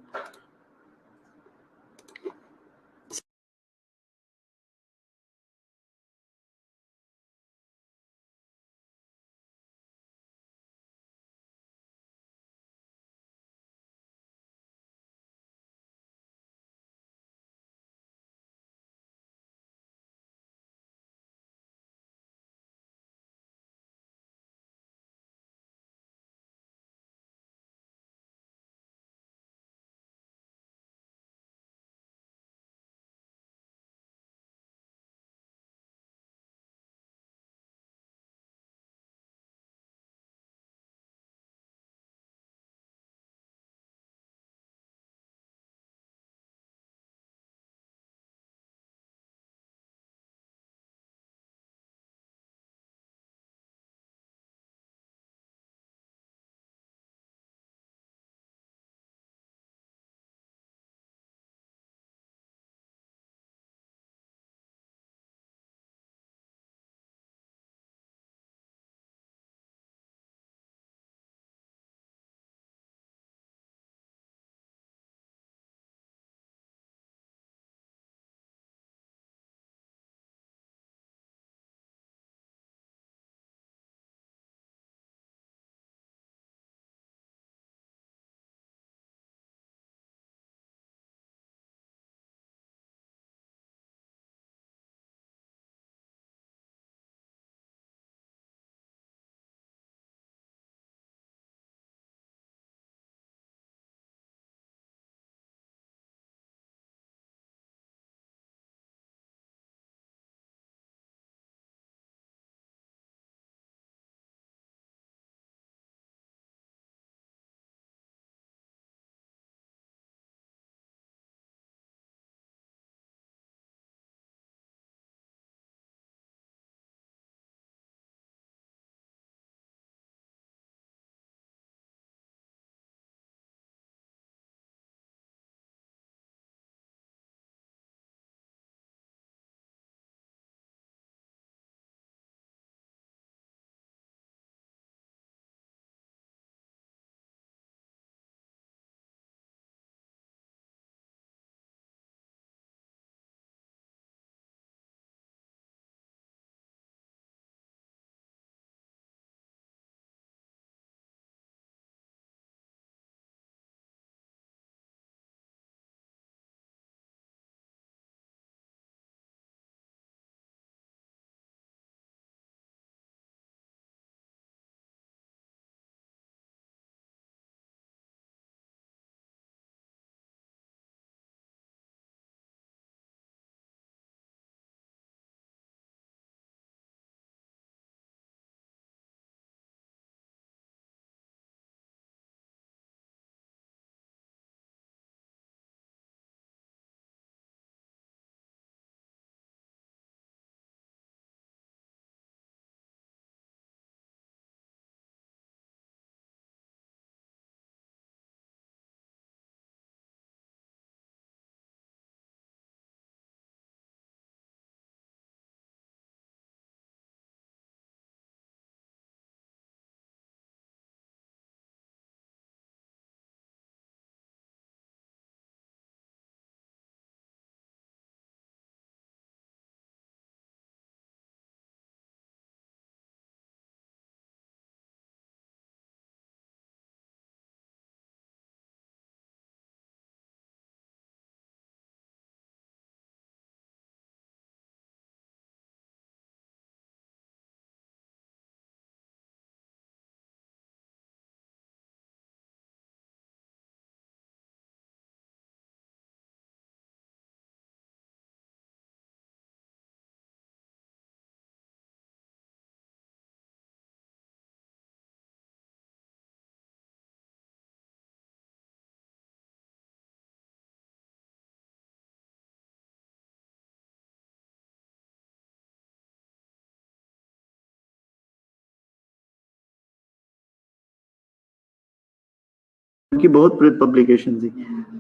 की बहुत पब्लिकेशन थी।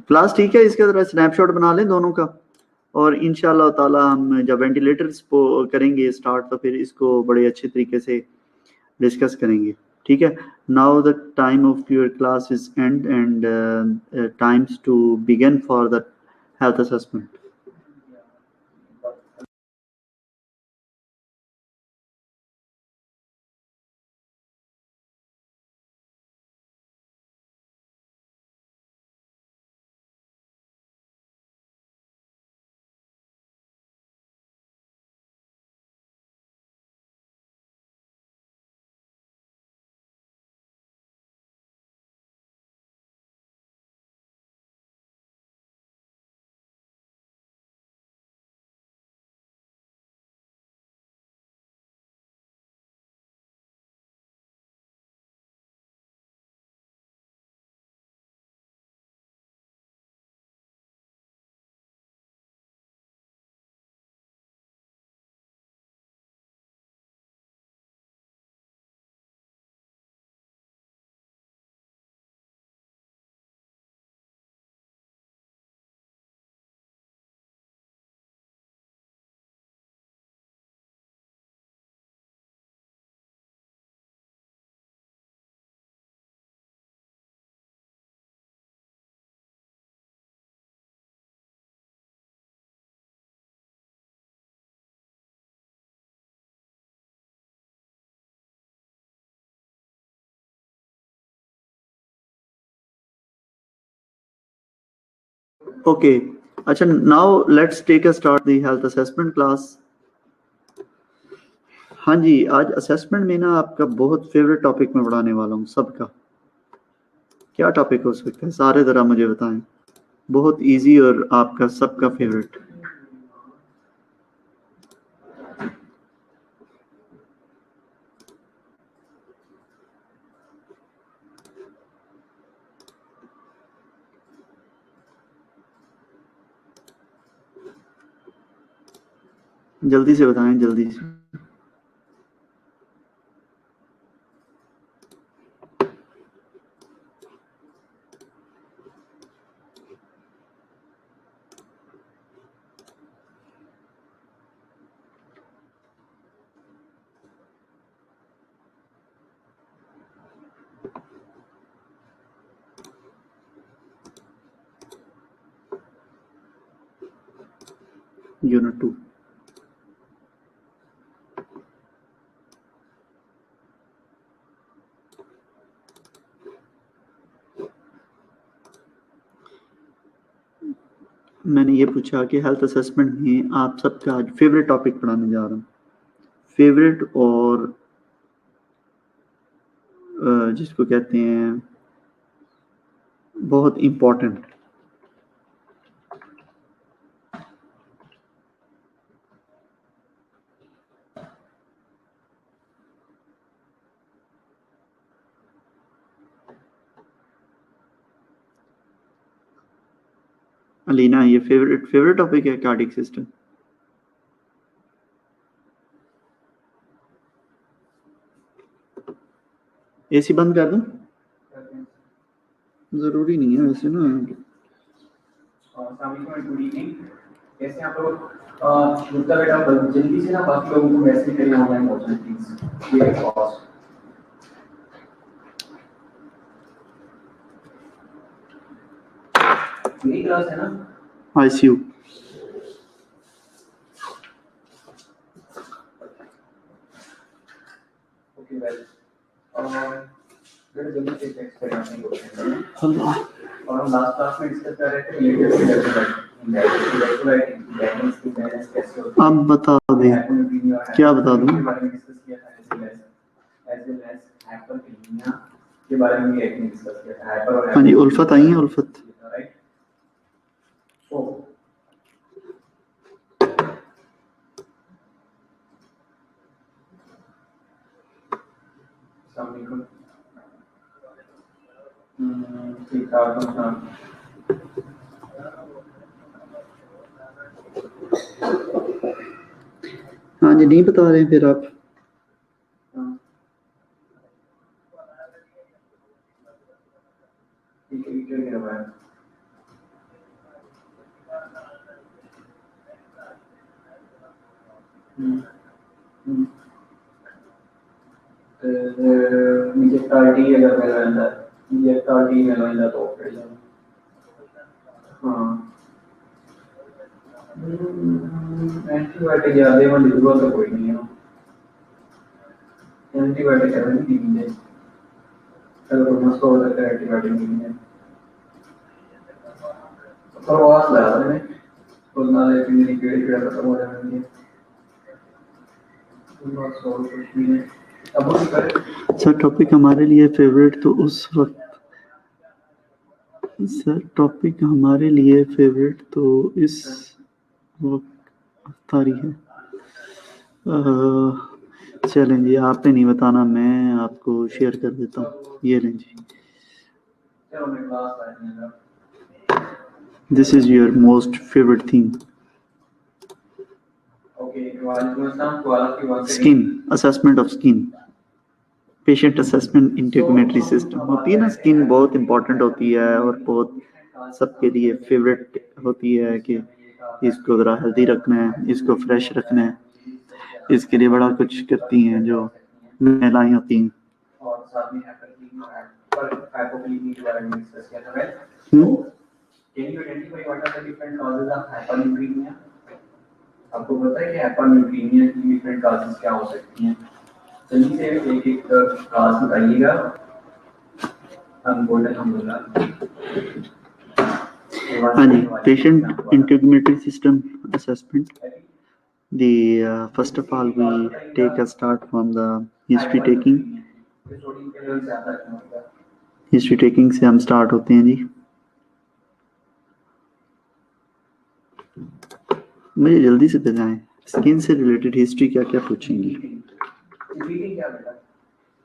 क्लास ठीक है, इसके तरह स्नैपशॉट बना लें दोनों का, और इंशाल्लाह ताला हम जब वेंटिलेटर्स करेंगे स्टार्ट तो फिर इसको बड़े अच्छे तरीके से डिस्कस करेंगे। ठीक है, now the time of your class is end and times to begin for the health assessment. Okay, अच्छा now let's take a start the health assessment class. हाँ जी, आज असेसमेंट में ना आपका बहुत फेवरेट टॉपिक मैं पढ़ाने वाला हूँ सबका। क्या टॉपिक हो सकता है, सारे जरा मुझे बताएं। बहुत इजी और आपका सबका फेवरेट। जल्दी से बताएं, जल्दी से। यूनिट 2। मैंने ये पूछा कि हेल्थ असेसमेंट में आप सबका आज फेवरेट टॉपिक पढ़ाने जा रहा हूँ। फेवरेट और जिसको कहते हैं बहुत इम्पोर्टेंट। अलीना, ये फेवरेट टॉपिक है कार्डिक सिस्टम। एसी बंद कर दूं? जरूरी नहीं है वैसे ना। कैसे आप लोग मुद्दा बेटा जल्दी से ना बाकी लोगों को मैसेज करिए ऑनलाइन पहुंचना प्लीज। ये कॉस्ट मेरी क्लास है ना आईसीयू। ओके वेल जल्दी से चेक करें अपने क्वेश्चन और हम लास्ट क्लास में डिस्कस कर रहे थे रिलेटेड आप बता दें, क्या बता दूं? के बारे में भी डिस्कस किया था। हाइपर और हाँ जी, उल्फत आई है, उल्फत। राइट। सो ठीक है, हाँ जी, नहीं बता रहे फिर आप। टीचर गिरा हुआ है। इंजेक्टालिटी अगर मेरा रहता है इंजेक्टालिटी मेरा रहता तो फिर हाँ एंटीबायोटिक ज़्यादा वाली जरूरत तो कोई नहीं है एंटीबायोटिक है नहीं दी है चलो कोई मसला हो सकता है एंटीबायोटिक नहीं है और आवाज़ लगा रहे हैं तो ना लेकिन मेरी कीड़ा खत्म हो जाएंगे सर टॉपिक हमारे लिए फेवरेट तो उस वक्त सर टॉपिक हमारे लिए फेवरेट तो इस वक्त अफ्तारी है। चलें जी, आपने नहीं बताना, मैं आपको शेयर कर देता हूँ। ये लें जी, this is your most favourite thing. Skin assessment of skin, patient assessment integumentary system होती है ना। स्किन बहुत इंपॉर्टेंट होती है और बहुत सबके लिए फेवरेट होती है कि इसको ज़रा हेल्दी रखना है, इसको फ्रेश रखना है, इसके लिए बड़ा कुछ करती हैं जो महिलाएं होती हैं। आपको पता है कि हाइपरन्यूट्रीमिया की डिफरेंट काजेस क्या हो सकती हैं? जल्दी से एक एक काज बताइएगा। हाँ जी, patient integumentary system assessment. The first of all we take a start from the history taking। History taking से हम स्टार्ट होते हैं जी। मुझे जल्दी से बताएं, स्किन से रिलेटेड हिस्ट्री क्या क्या पूछेंगी?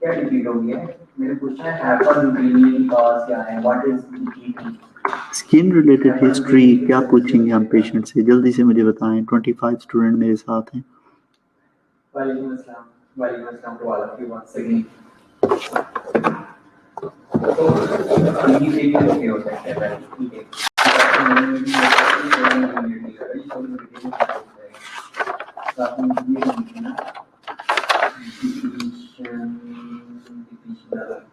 क्या रिपीट हो गया? मैंने पूछा है हाइपरन्यूट्रीमिया की कॉज क्या है, what is repeating? Skin related history क्या पूछेंगे हम पेशेंट से? जल्दी से मुझे बताएं, 25 स्टूडेंट मेरे साथ हैं। वालेकुम अस्सलाम to all of you once again. तो ये देखिए ओके हो सकता है, ठीक है।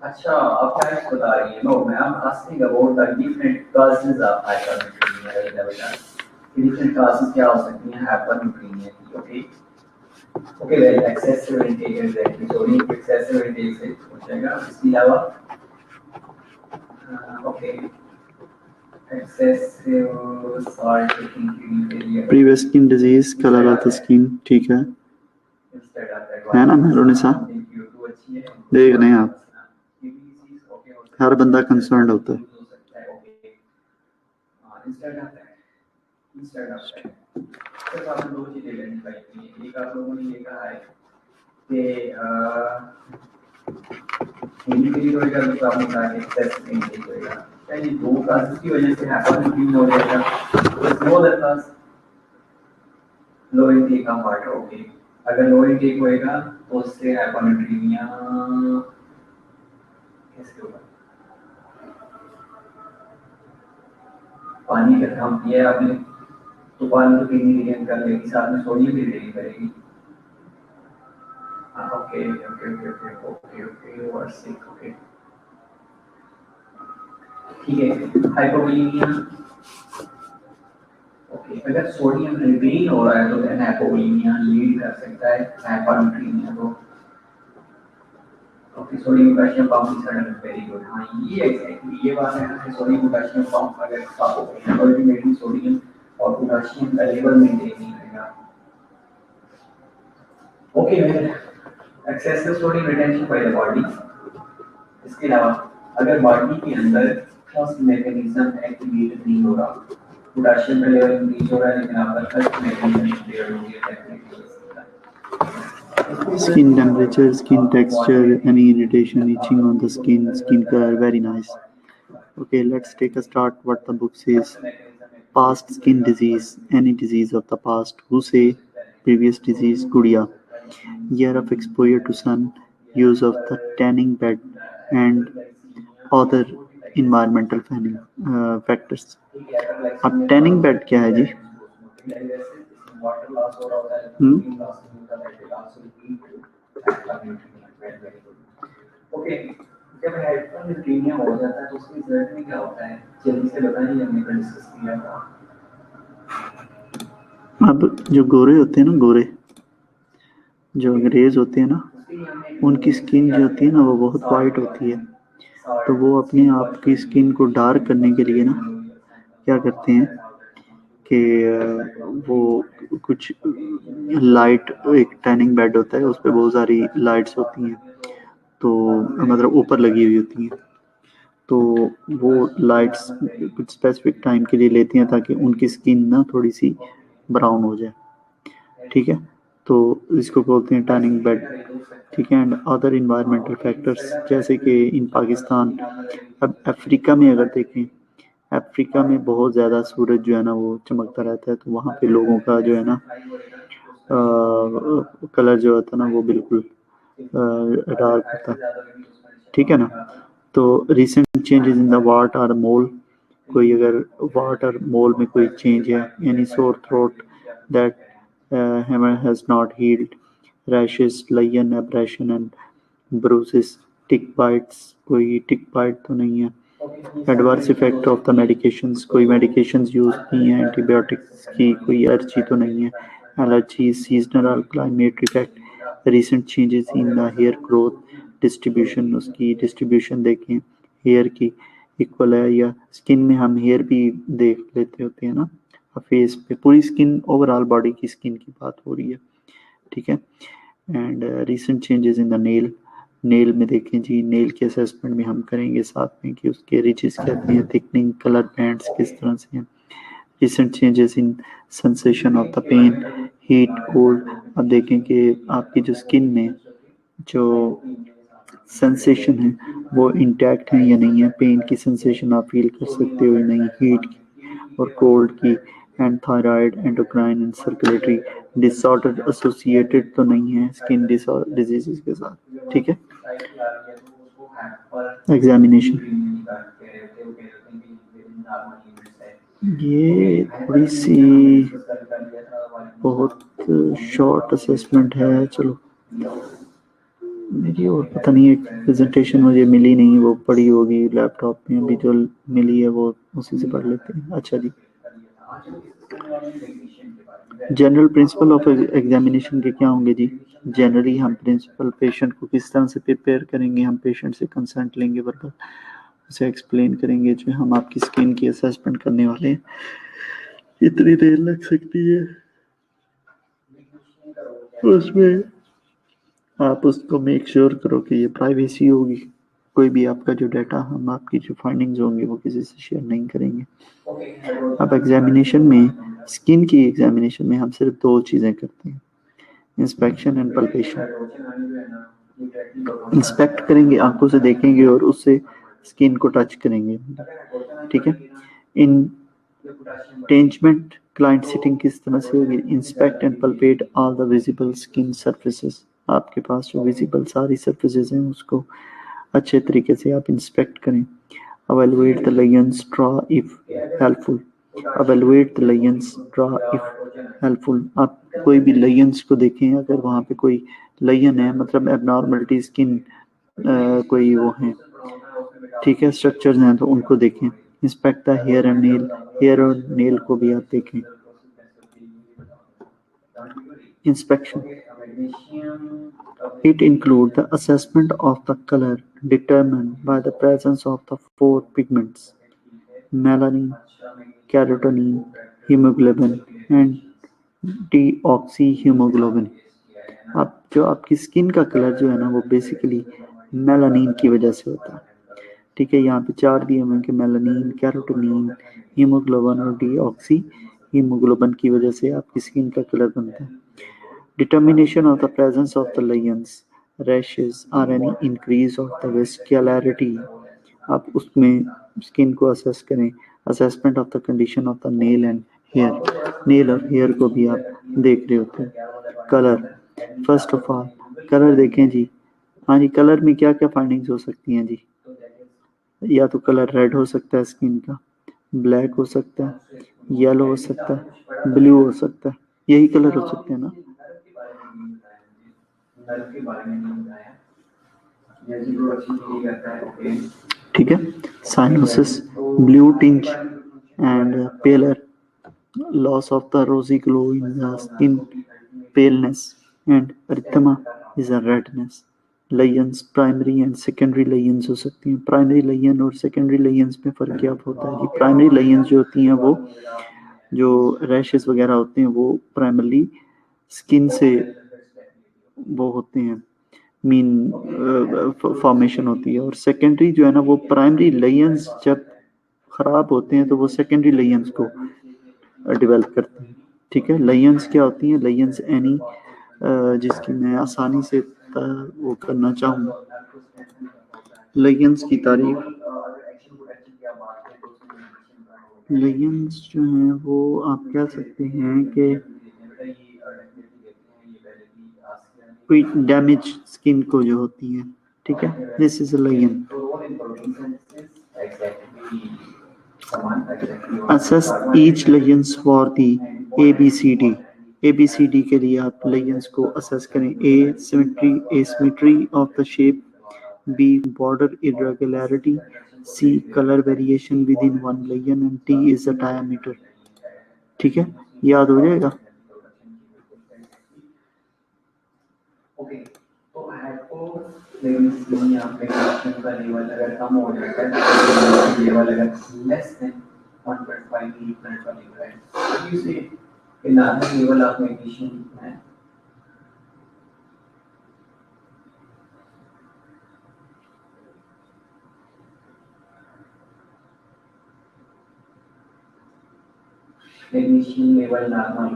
अच्छा, आप क्या बता रही हैं? नो, मैं am asking about the different causes of hypernutremia, बेटा। different causes क्या हो सकती हैं hypernutremia की? Okay, well, excessive intake is exactly sodium excessive intake से पूछेगा। इसके अलावा okay, excessive salt intake, previous skin disease, color of the skin, ठीक है ना मेहरुनिसा? देख रहे हैं आप, हर बंदा कंसर्न होता है। सिर्फ आपने दो चीजें आइडेंटिफाई की हैं। एक आप लोगों ने ये कहा है कि इंटीग्रेट होएगा, तो आपने कहा कि एक्सेस इंटीग्रेट होएगा। क्या ये दो काजेस की वजह से हाइपरन्यूट्रीमिया हो जाएगा? तो know that cause low intake का पार्ट है। ओके, अगर लो इंटेक होएगा तो उससे हाइपरन्यूट्रीमिया कैसे होगा? पानी का काम किया आपने तो पानी तो कितनी रिएक्ट कर लेगी, साथ में सोडियम भी रिएक्ट करेगी। ओके और सिक ओके ठीक है। हाइपोवोलेमिया ओके, अगर सोडियम रिटेन हो रहा है तो देन हाइपोवोलेमिया लीड कर सकता है हाइपरन्यूट्रीमिया को। Okay, sodium potassium pump is very good. हाँ, ये एग्जैक्टली ये बात है ना, सोडियम पोटेशियम पंप अगर आपको अल्टीमेटली सोडियम और पोटेशियम का लेवल मेंटेन नहीं करेगा। Okay man, excessive sodium retention by the body. इसके अलावा अगर बॉडी के अंदर फर्स्ट मैकेनिज्म एक्टिवेट नहीं हो रहा, पोटेशियम का लेवल इंक्रीज हो रहा है लेकिन आपका फर्स्ट मैकेनिज्म फेल हो गया है। Skin temperature, skin texture, any irritation, itching on the skin, skin color, very nice. Okay, let's take a start what the book says. Past skin disease, any disease of the past. Who say previous disease? Gudia. Year of exposure to sun, use of the tanning bed, and other environmental factors. अब टैनिंग बेड क्या है जी? ओके, जब हाइपरन्यूट्रीनिया हो जाता है तो उसके रिजल्ट में क्या होता है, जल्दी से बताइए, हमने कल डिस्कस किया था। अब जो गोरे होते हैं ना, गोरे जो अंग्रेज होते हैं ना, उनकी स्किन जो होती है ना वो बहुत वाइट होती है। तो वो अपने आप की स्किन को डार्क करने के लिए ना क्या करते हैं कि वो कुछ लाइट, एक टैनिंग बेड होता है, उस पर बहुत सारी लाइट्स होती हैं, तो मतलब ऊपर लगी हुई होती हैं, तो वो लाइट्स कुछ स्पेसिफिक टाइम के लिए लेती हैं ताकि उनकी स्किन ना थोड़ी सी ब्राउन हो जाए। ठीक है, तो इसको बोलते हैं टैनिंग बेड। ठीक है, एंड अदर इन्वायरमेंटल फैक्टर्स जैसे कि इन पाकिस्तान, अब अफ्रीका में अगर देखें, अफ्रीका में बहुत ज़्यादा सूरज जो है ना वो चमकता रहता है, तो वहाँ पे लोगों का जो है ना कलर जो होता है ना वो बिल्कुल डार्क होता है। ठीक है ना, तो recent changes in the what और मोल, कोई अगर वाट और मोल में कोई चेंज है, यानी sore throat that has not healed, rashes, lion, abrasion and bruises, tick bites, कोई टिक बाइट तो नहीं है। Adverse effect of the medications, कोई मेडिकेशंस यूज नहीं है, एंटीबायोटिक्स की कोई एलर्जी तो नहीं है। एलर्जी, सीजनल और climate effect, recent changes in the hair growth distribution, उसकी डिस्ट्रीब्यूशन देखें हेयर की इक्वल है या स्किन में हम हेयर भी देख लेते होते हैं ना, फेस पे पूरी स्किन, ओवरऑल बॉडी की स्किन की बात हो रही है। ठीक है, and recent changes in the nail, nail में देखें जी, नेल के असेसमेंट में हम करेंगे साथ में कि उसके रिचेस कहते हैं, थिकनिंग, कलर बैंड्स किस तरह से हैं। Recent changes in sensation of the pain, heat, cold, अब देखें कि आपकी जो स्किन में जो सेंसेशन है वो इंटैक्ट है या नहीं है, पेन की सेंसेशन आप फील कर सकते हो या नहीं, हीट की और कोल्ड की, and thyroid, endocrine and circulatory disorder associated तो नहीं है स्किन डिजीजेस के साथ। ठीक है, एग्जामिनेशन ये थोड़ी सी बहुत शॉर्ट असेसमेंट है, चलो मेरी और पता नहीं, एक प्रेजेंटेशन मुझे मिली नहीं, वो पड़ी होगी लैपटॉप में, अभी जो मिली है वो उसी से पढ़ लेते हैं। अच्छा जी, जनरल प्रिंसिपल ऑफ एग्जामिनेशन के क्या होंगे जी? जनरली हम प्रिंसिपल पेशेंट को किस तरह से प्रिपेयर करेंगे, हम पेशेंट से कंसल्ट लेंगे, वर्बल उसे एक्सप्लेन करेंगे जो हम आपकी स्किन की असेसमेंट करने वाले हैं। इतनी देर लग सकती है उसमें, आप उसको मेक श्योर करो कि ये प्राइवेसी होगी, कोई भी आपका जो डाटा, हम आपकी जो फाइंडिंग्स होंगी वो किसी से शेयर नहीं करेंगे। अब एग्जामिनेशन में, स्किन की एग्जामिनेशन में हम सिर्फ दो चीज़ें करते हैं, इंस्पेक्शन एंड पल्पेशन। इंस्पेक्ट करेंगे, आंखों से देखेंगे और उससे स्किन को टच करेंगे। ठीक है, इन टेंचमेंट क्लाइंट सिटिंग किस तरह से होगी? Inspect and palpate all the visible skin surfaces, आपके पास जो विजिबल सारी सरफेसेस हैं उसको अच्छे तरीके से आप इंस्पेक्ट करें। evaluate the lions, draw if helpful, evaluate the lions, draw if helpful। आप कोई भी lions को देखें, अगर वहाँ पे कोई lion है मतलब abnormality स्किन कोई वो है, ठीक है, स्ट्रक्चर्स हैं तो उनको देखें। Inspect the hair and nail, hair और नेल को भी आप देखें। Inspection. It includes the assessment of the color determined by the presence of the four pigments: melanin, carotene, hemoglobin and deoxyhemoglobin। अब जो आपकी स्किन का कलर जो है ना वो बेसिकली मेलानिन की वजह से होता है। ठीक है, यहाँ पे चार दिए हुए हैं कि मेलानिन, कैरोटीन, हीमोग्लोबिन और डीऑक्सी हीमोग्लोबिन की वजह से आपकी स्किन का कलर बनता है। Determination of the presence of the lesions, rashes और any increase of the vascularity, आप उसमें स्किन को असेस करें। Assessment of the condition of the nail and hair, nail और हेयर को भी आप देख रहे होते हैं। Colour, first of all colour देखें जी। हाँ जी, कलर में क्या क्या फाइंडिंग्स हो सकती हैं जी? या तो कलर रेड हो सकता है स्किन का, ब्लैक हो सकता है, येलो हो सकता है, ब्लू हो सकता है, यही कलर हो सकते हैं ना। ठीक है, cyanosis, blue tinge and pallor, loss of the rosy glow in the skin, paleness, and erythema is a redness. Lesions primary and secondary lesions हो सकती हैं। प्राइमरी लेयन और सेकेंडरी लेयन्स में फ़र्क क्या होता है कि प्राइमरी लेयन्स जो होती हैं वो जो रैशेस वगैरह होते हैं वो प्राइमरली स्किन से वो होते हैं, मीन फॉर्मेशन होती है, और सेकेंडरी जो है ना वो प्राइमरी लेयन्स जब खराब होते हैं तो वो सेकेंडरी लेयन्स को डेवलप करते हैं। ठीक है, लेयन्स क्या होती हैं? लेयन्स एनी जिसकी मैं आसानी से वो करना चाहूँगा, लेयन्स की तारीफ, लेयन्स जो हैं वो आप कह सकते हैं कि कोई डैमेज स्किन को जो होती है। ठीक है, this is a Leyen. Assess each lesions for the ABCD. ABCD के लिए आप lesions को assess करें। A asymmetry of the shape, B border irregularity, C color variation within one lesion, and D is the diameter. ठीक है, याद हो जाएगा। तो हाइपोलेशन का लेवल अगर कम हो जाता है तो लेवल अगर लेस देन 1.5 मिलीमीटर का लेवल है, इसे नॉर्मल लेवल ऑफ मैग्नीशियम कितना है? मैग्नीशियम लेवल नॉर्मल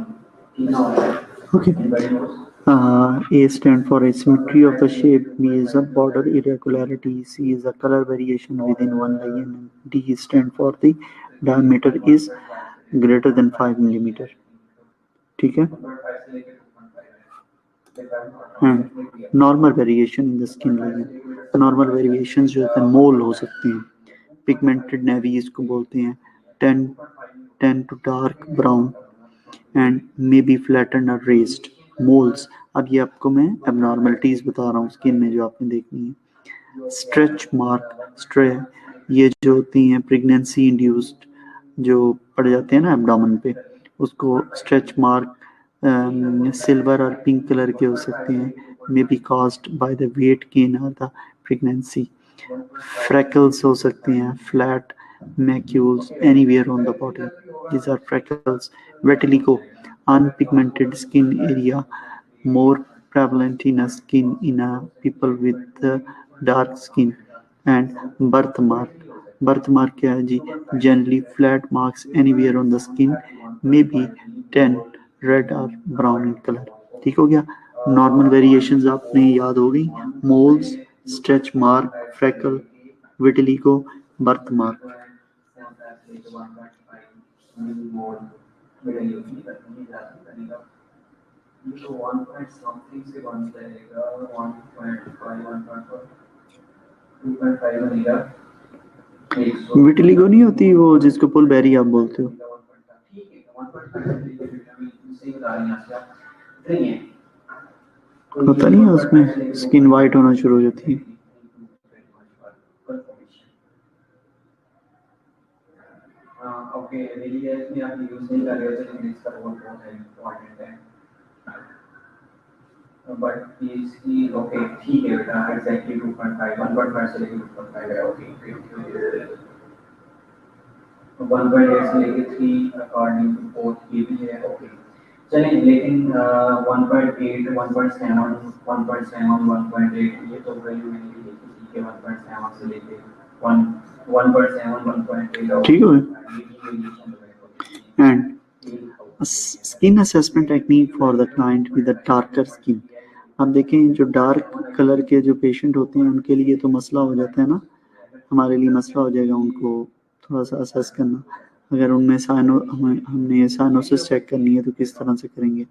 कितना होता है? Okay, A stand for asymmetry of the shape, B is a border irregularity, C is a color variation within one lesion, and D stand for the diameter is greater than 5 millimeter. ठीक है, and normal variation in the skin lesion, normal variations जो होते हैं मोल हो सकते हैं, pigmented navy इसको बोलते हैं, tend to dark brown and may be flattened or raised moles। अब ये आपको मैं abnormalities बता रहा हूँ स्किन में जो आपने देखनी है। स्ट्रेच मार्क, स्ट्रे, ये जो होती हैं प्रेगनेंसी इंड्यूस्ड जो पड़ जाते हैं ना एब्डोमेन पे, उसको स्ट्रेच मार्क सिल्वर और पिंक कलर के हो सकते हैं, may be caused by the weight gain और द प्रेगनेंसी। फ्रैकल्स हो सकते हैं, flat macules anywhere on the body, these are freckles. Vitiligo, unpigmented skin area, more prevalent in a skin in a people with dark skin। and birthmark क्या है जी? generally flat marks anywhere on the skin, may be tan, red or brown in color। ठीक हो गया, नॉर्मल वेरिएशंस आपने याद हो गई, moles, stretch mark, freckle, vitiligo, birthmark. तो 1 पॉइंट समथिंग से बन जाएगा, 1.5 1.4 2.5 बनेगा। विटिलिगो नहीं होती वो जिसको पुलबेरी आप बोलते हो? होता नहीं है, उसमें स्किन वाइट होना शुरू हो जाती है। ओके, रेडियस में आप यूज नहीं कर रहे हो तो इसका बहुत इंपॉर्टेंट है, बट इसकी ओके ठीक है बेटा, एग्जैक्टली 2.5 1.5 से लेके 2.5 है। ओके, 1.8 से लेके 3 अकॉर्डिंग टू बोथ ये भी है। ओके चलें, लेकिन 1.8 1.7 1.7 1.8 ये तो वैल्यू मैंने भी देखी थी कि 1.7 से लेके 1.7 1.8 ठीक है। And skin assessment technique for the client with the darker skin. आप देखें जो डार्क कलर के जो पेशेंट होते हैं उनके लिए तो मसला हो जाता है ना, हमारे लिए मसला हो जाएगा उनको थोड़ा सा असेस करना। अगर उनमें हमने साइनोसिस चेक करनी है तो किस तरह से करेंगे?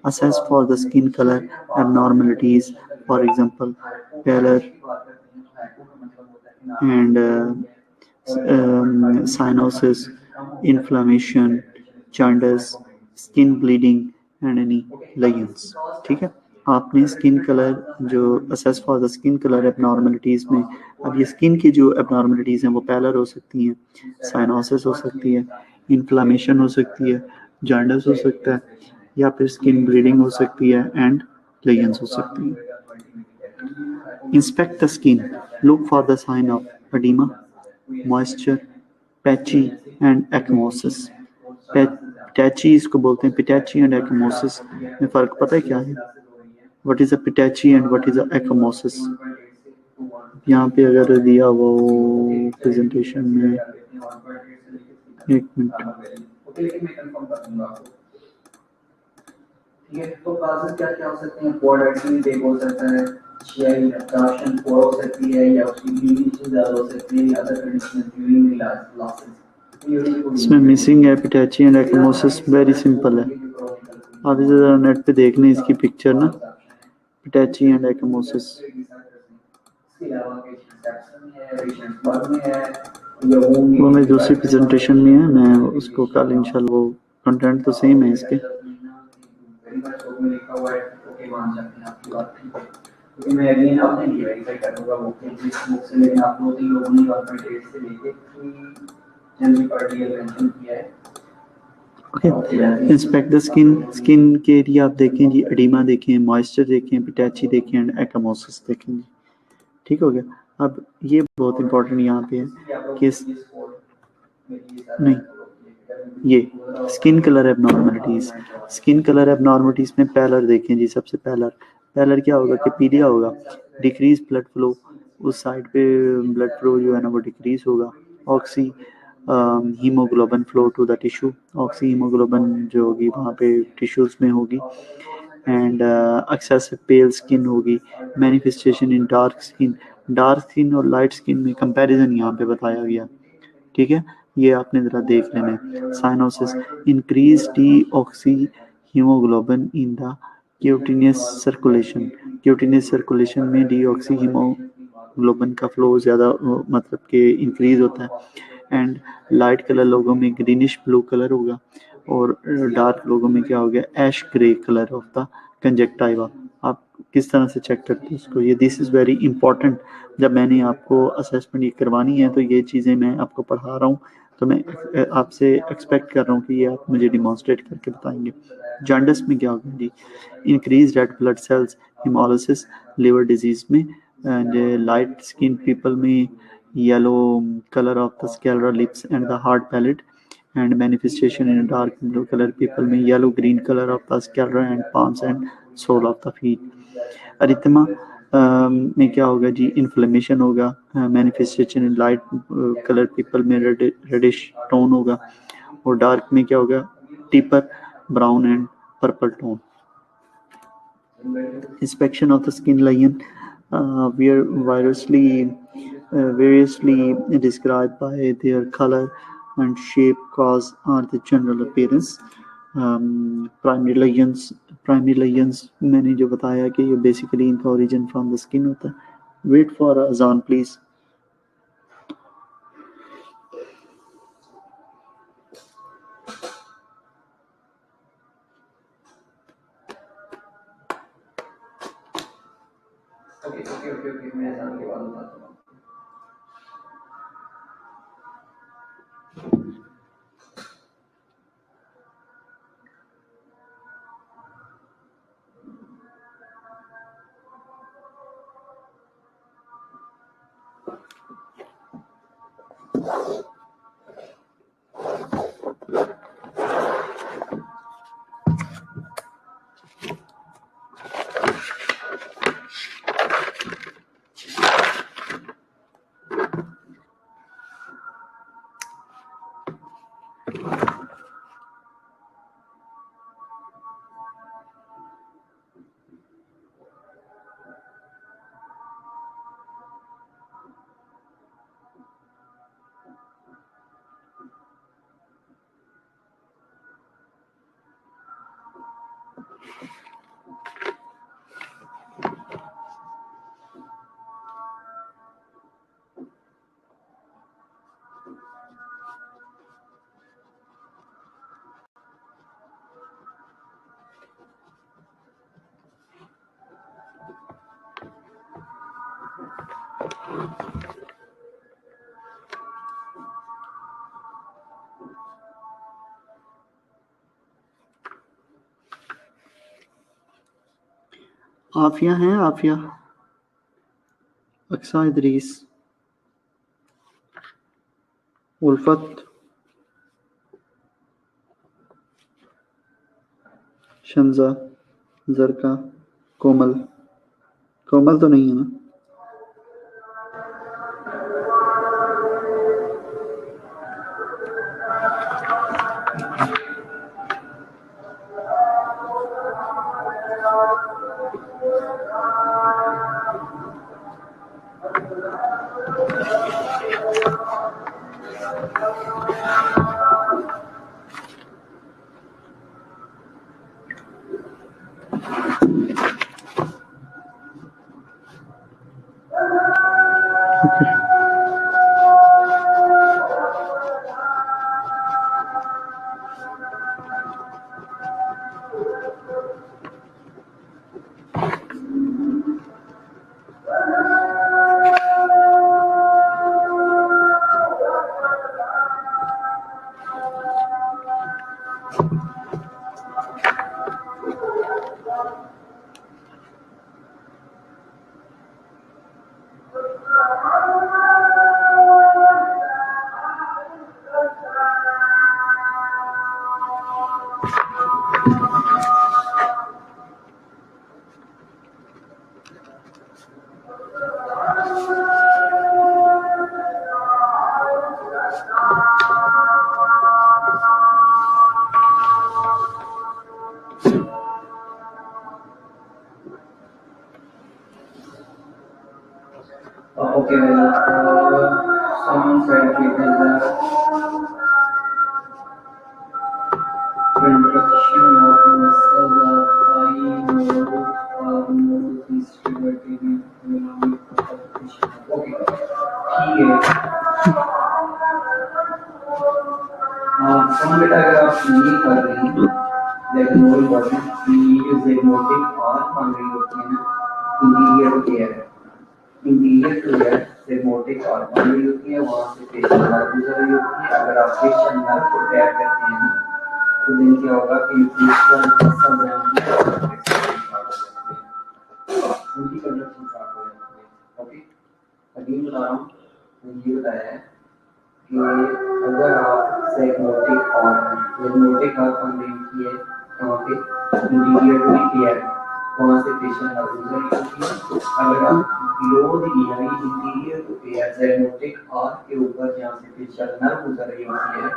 Assess for the skin colour abnormalities, for example pallor, and cyanosis, inflammation, jaundice, skin bleeding and any lesions. ठीक है, आपने स्किन कलर जो assess for the skin colour abnormalities में, अब ये स्किन की जो एबनॉर्मलिटीज़ हैं वो पैलर हो सकती हैं, साइनोसिस हो सकती है, इन्फ्लामेशन हो सकती है, जांडस हो सकता है, या फिर स्किन ब्लीडिंग हो सकती है एंड लेजन्स हो सकती हैं। Inspect the skin, look for the sign of oedema, moisture, petechiae and ecchymosis. Petechiae इसको बोलते हैं, पिटैची एंड एक्मोसिस में फ़र्क पता है क्या है? What is a petechiae and what is a ecchymosis? यहाँ पे अगर दिया वो प्रेजेंटेशन में, एक मिनट, ठीक है, तो काजेस क्या क्या हो सकते हैं? पोअर डेक हो सकता है, GI अब्जॉर्प्शन पोअर हो सकती है, या उसकी ब्लीडिंग ज़्यादा हो सकती है, अदर कंडीशन ड्यूरिंग लॉसेस। इसमें मिसिंग है पिटैची एंड एक्मोसिस, वेरी सिंपल है, आप इसे ज़रा नेट पे देख लें इसकी पिक्चर ना, पिटैची एंड एक्मोसिस। वो मेरी दूसरी प्रेजेंटेशन में है, मैं उसको कल इंशाल्लाह, वो कंटेंट तो सेम है इसके। मैं अगेन अपने लिए वेरीफाई करूंगा वो बुक से, लेकिन आप 2-3 लोगों ने गवर्नमेंट एड से लेके जनरल पार्टी मेंशन किया है। Okay, inspect the skin, skin के एरिया आप देखें जी, एडिमा देखें, मॉइस्चर देखें, पिटैची देखें एंड एक्मोसिस देखें जी। ठीक हो गया। अब ये बहुत इंपॉर्टेंट यहाँ पे है कि नहीं, ये skin colour abnormalities, skin colour abnormalities में पैलर देखें जी। सबसे पैलर क्या होगा कि पीलिया होगा, डिक्रीज ब्लड फ्लो, उस साइड पे ब्लड फ्लो जो है ना वो डिक्रीज होगा। Oxy haemoglobin flow to the tissue, oxy haemoglobin जो होगी वहाँ पे टिश्यूज़ में होगी। एंड एक्सेसिव पेल स्किन होगी, मैनिफेस्टेशन इन डार्क स्किन और लाइट स्किन में कंपैरिजन यहाँ पे बताया गया। ठीक है, ये आपने ज़रा देख लेना है। Cyanosis, increase deoxyhaemoglobin in the cutaneous circulation, cutaneous circulation में डी ऑक्सी हीमोग्लोबिन का फ्लो ज़्यादा मतलब कि इंक्रीज होता है। एंड लाइट कलर लोगों में ग्रीनिश ब्लू कलर होगा, और डार्क लोगों में क्या हो गया, ash grey colour of the conjunctiva. आप किस तरह से चेक करते हैं उसको, ये दिस इज़ वेरी इंपॉर्टेंट। जब मैंने आपको असेसमेंट ये करवानी है तो ये चीज़ें मैं आपको पढ़ा रहा हूँ, तो मैं आपसे एक्सपेक्ट कर रहा हूँ कि ये आप मुझे डिमॉन्स्ट्रेट करके बताएंगे। जॉन्डिस में क्या होगा जी, increase red blood cells, haemolysis, liver disease में, एंड लाइट स्किन पीपल में yellow colour of the sclera lips and the hard palate, and manifestation in a dark blue color people में yellow green color of the sclera and palms and sole of the feet। अरिथमा में क्या होगा जी, इन्फ्लेमेशन होगा, manifestation in light colour people में रेडिश टोन होगा, और डार्क में क्या होगा, tipper brown and purple tone. Inspection of the skin lion, were variously described by their color and shape, cause or the general appearance। Primary lesions मैंने जो बताया कि ये बेसिकली इनका ओरिजिन फ्रॉम द स्किन होता है। वेट फॉर अजान प्लीज। ओके मैं अजान के बाद बताता हूँ। आफिया हैं, आफिया, अक्सा इदरीस, उल्फत, शंजा, जरका, कोमल। कोमल तो नहीं है ना? Okay, someone said it is the introduction of muscle of eye node distributed in economic competition. Okay, ठीक है। समझ बेटा अगर आप ये कर रहे हैं लेकिन बॉडी की ज़िगमोटिक और फंगरी होती है ना, anterior ear anterior to ear zygomatic और फंगरी होती है, वहाँ से फेशियल नर्व गुजर रही होती है। अगर आप फेशियल नर्व को टैप करते हैं तो दिन क्या होगा कि फेशियल मसल जहाँ उनकी कंडक्शन स्टार्ट हो जाती है। ओके, अगेन बता रहा हूँ, ये बताया है कि अगर आप ज़िगमोटिक और फंगरी की है वहाँ पे इंटीरियर टू एयर, वहाँ से फेशियल नर्व गुजर रही होती है। अगर आप below the ear anterior to ear zygomatic arch के ऊपर जहाँ से फेशियल नर्व गुजर रही होती है